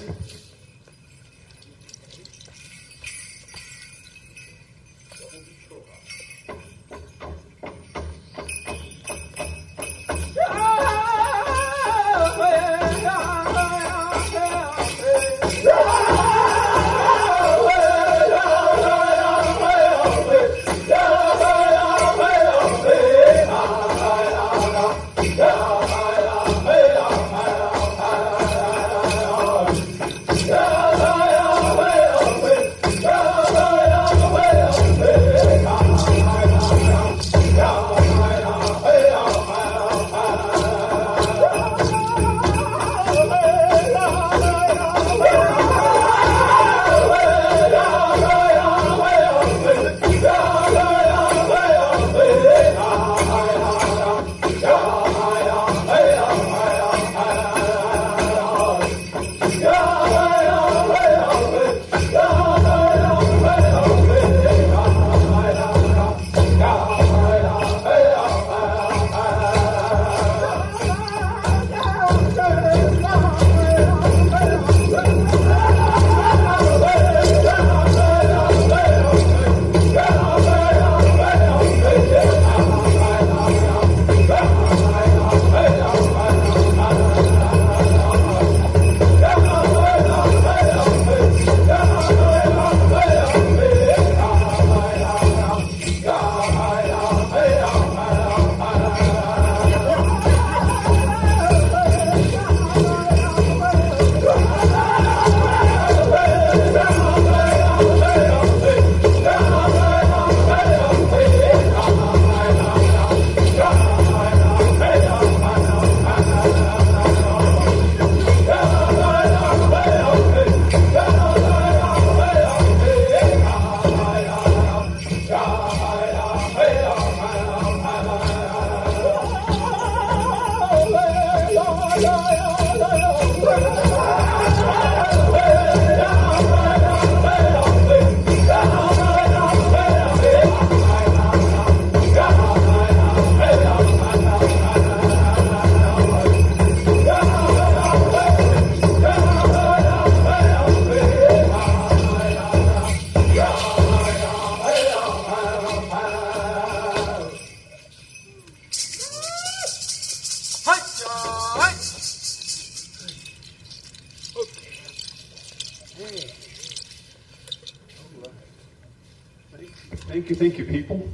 Thank you, people.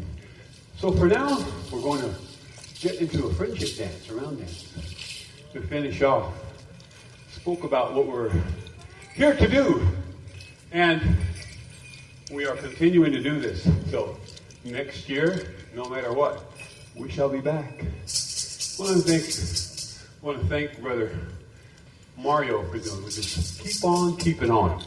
So for now, we're going to get into a friendship dance, a round dance, to finish off. Spoke about what we're here to do, and we are continuing to do this. So next year, no matter what, we shall be back. I want to thank Brother Mario for doing this. Keep on keeping on.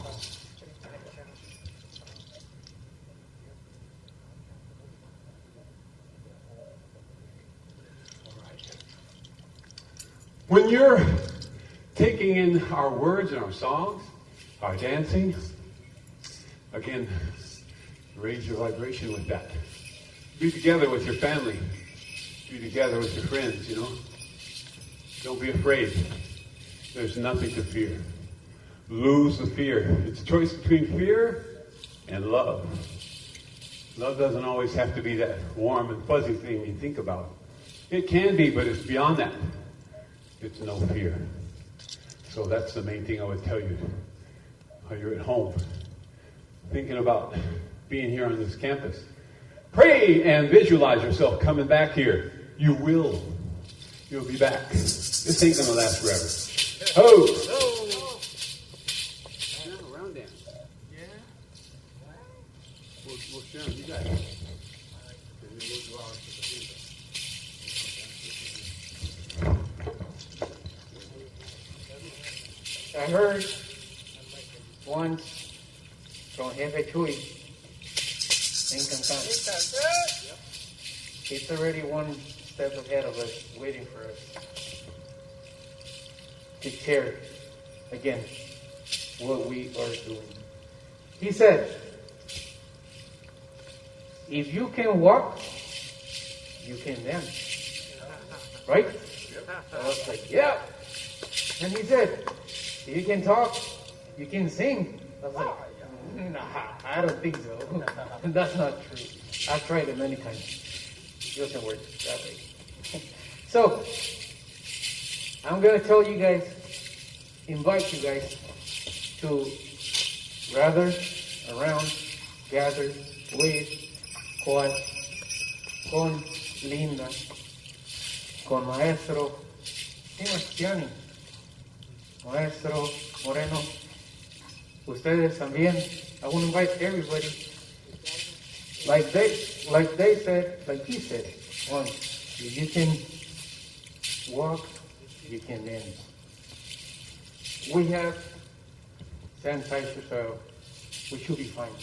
When you're taking in our words and our songs, our dancing, again, raise your vibration with that. Be together with your family. Be together with your friends, you know. Don't be afraid. There's nothing to fear. Lose the fear. It's a choice between fear and love. Love doesn't always have to be that warm and fuzzy thing you think about. It can be, but it's beyond that. It's no fear. So that's the main thing I would tell you. While you're at home, thinking about being here on this campus, pray and visualize yourself coming back here. You will. You'll be back. This ain't gonna last forever. Ho! Around dance. Yeah. Well, Sharon, you got it. I heard once from Jefe Chuy in Cancan. He's already one step ahead of us, waiting for us to share again what we are doing. He said, if you can walk, you can dance. Right? I was like, yeah. And he said, if you can talk, you can sing. I was like, nah, I don't think so. That's not true. I've tried it many times. It doesn't work that way. So, I'm going to tell you guys, invite you guys to gather around, gather with, con Linda, con Maestro Sebastiani, Maestro Moreno, ustedes también. I want to invite everybody. Like they said, like he said, once, if you can walk, you can dance. We have sanitizer, so we should be fine.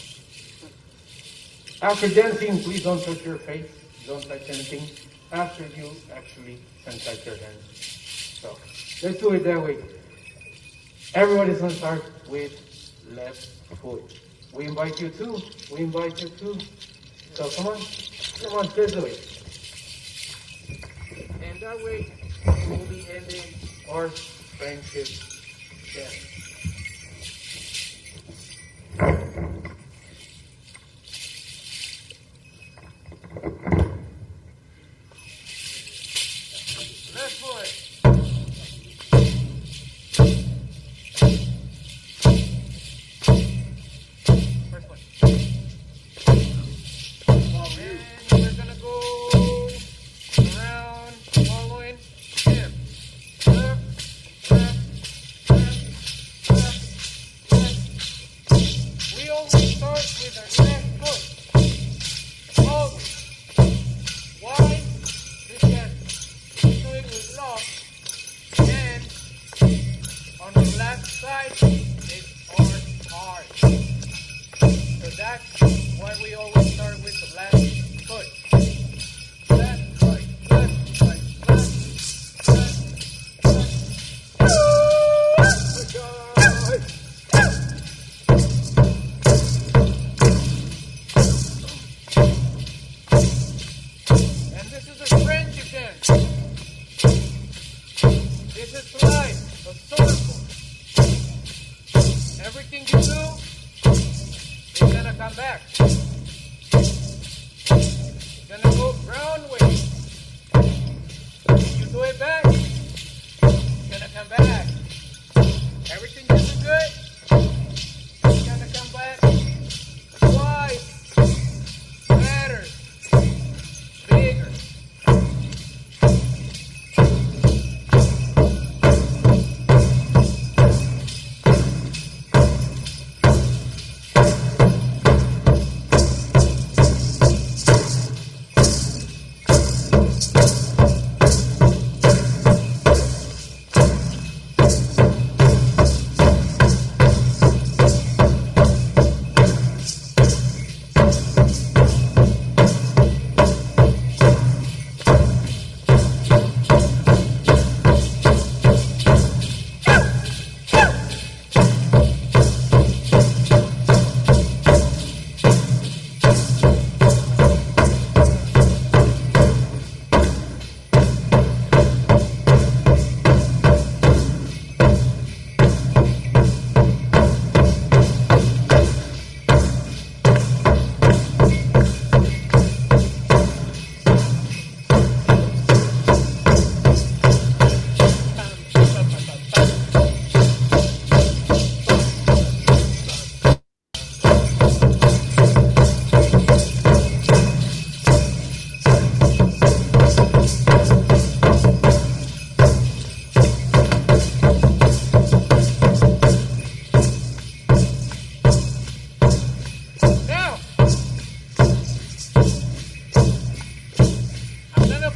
After dancing, please don't touch your face, don't touch anything, after you actually sanitize your hands. So, let's do it that way. Everybody's going to start with left foot. We invite you too. So come on, this way. And that way, we'll be ending our friendship dance. Left foot.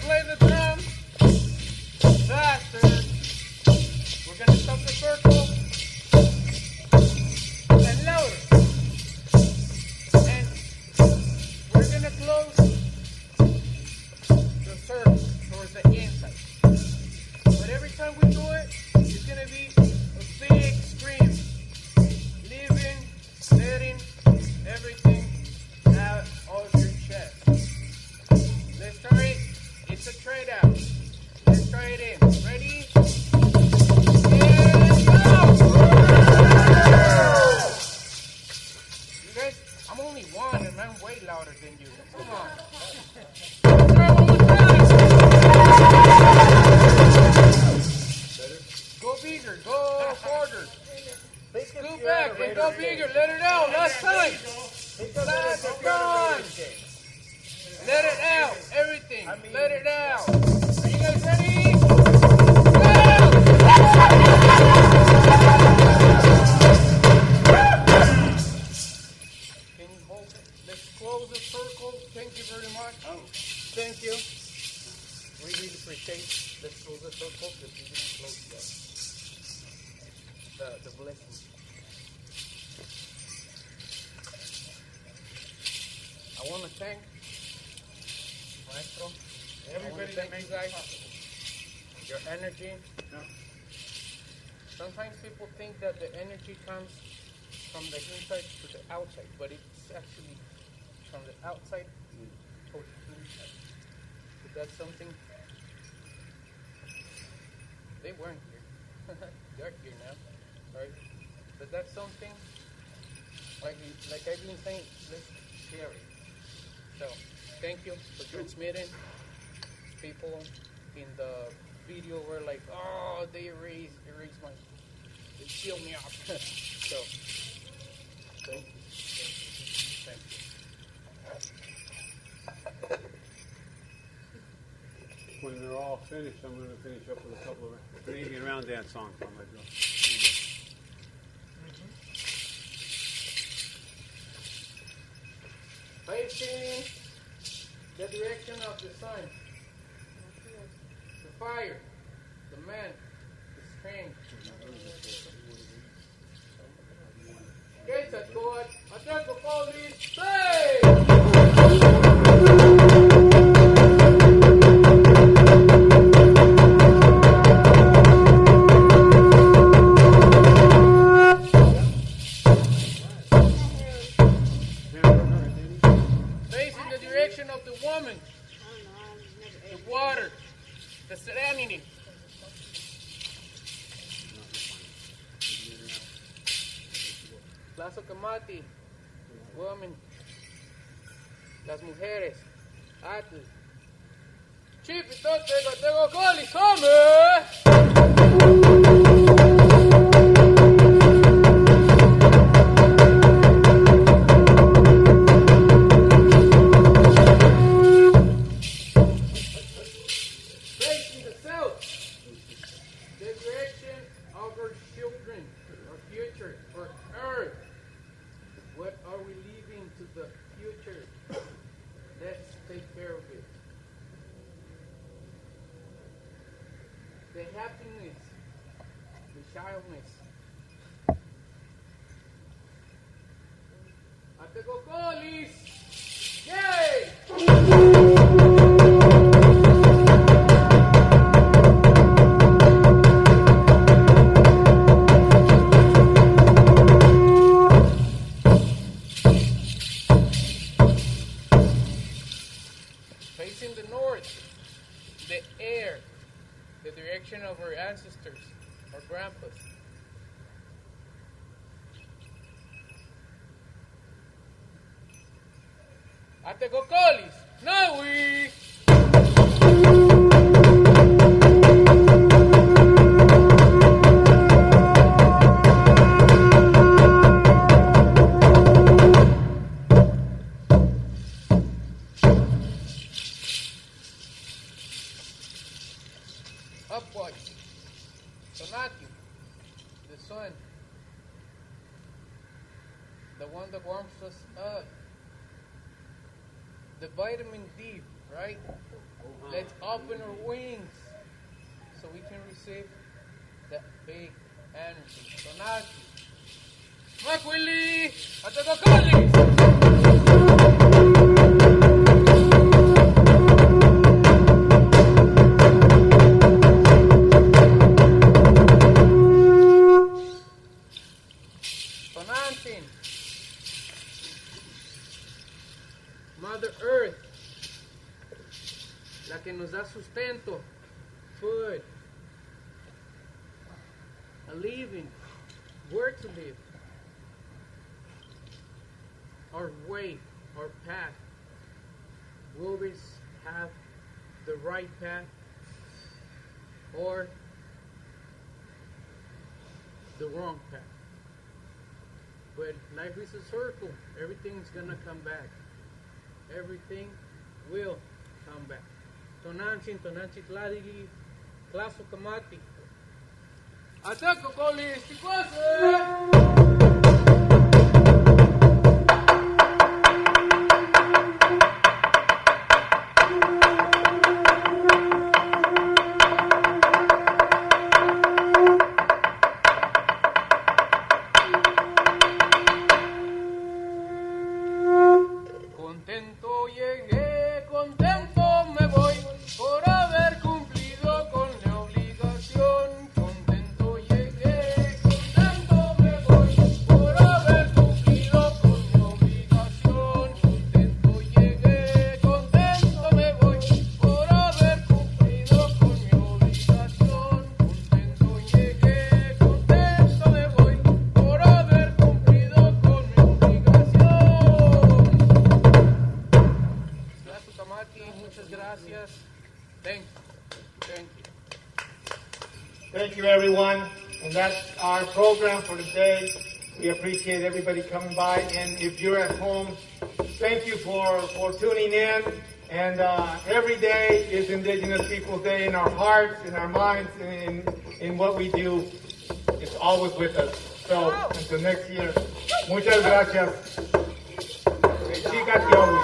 play the drum faster. We're gonna stop the circle and louder. And we're gonna close the circle towards the inside. But every time we do it, it's gonna be a big scream. Leaving, letting everything out of your chest. Let's try it. It's a trade out. Let's try it in. Ready? And go! You guys, I'm only one and I'm way louder than you. Come on. Try it one more time. Go bigger. Go farther. Go back and go bigger. Let it out. Last time. Last time. Let it out. Everything. Let it out. Are you guys ready? Go! Can you hold it? Let's close the circle. Thank you very much. Oh, thank you. We really appreciate. Let's close the circle because we didn't close the blessing. I want to thank Maestro, everybody that makes guys, your energy. Sometimes people think that the energy comes from the inside to the outside, but it's actually from the outside towards the inside. But that's something they weren't here. They're here now, right? But that's something like I've been saying, let's share it. So, thank you for transmitting. People in the video were like, oh, they erased my, they killed me off. So, thank you. Thank you. When they're all finished, I'm going to finish up with a couple of Canadian round dance songs on my drum. Facing the direction of the sun, the fire, the man, the strength. Okay, that's good. I think we'll call these of the woman, the water, the serenity. Plazo Camati, woman, las mujeres, Atlas. Chief, tengo coli, come! The happiness, the childness. Atecocolis! Yay! Facing the north, the air, the direction of our ancestors, our grandpas. Atecocolis, Naui! Upward, Sonati, the sun, the one that warms us up. the vitamin D, right? Let's open our wings so we can receive that big energy. Tonati. Makwili! Atadokali! Tonantin. Mother Earth, la que nos da sustento, food, a living, where to live, our way, our path. We always have the right path or the wrong path. But life is a circle. Everything's gonna come back. Everything will come back. Tonanchin, tonanchit ladili, claso kamati. Ataco coli, Contento llegué, contento me voy por haber cumplido con la obligación. Contento llegué, contento me voy por haber cumplido con la obligación. Contento llegué, contento me voy por haber cumplido con mi obligación. Contento llegué, contento me voy por haber cumplido con mi obligación. Gracias, Tamati. Muchas gracias. Thank you. Thank you. Thank you, everyone. And that's our program for today. We appreciate everybody coming by. And if you're at home, thank you for tuning in. And every day is Indigenous Peoples Day in our hearts, in our minds, in what we do. It's always with us. So until next year, muchas gracias. Chicas y hombres.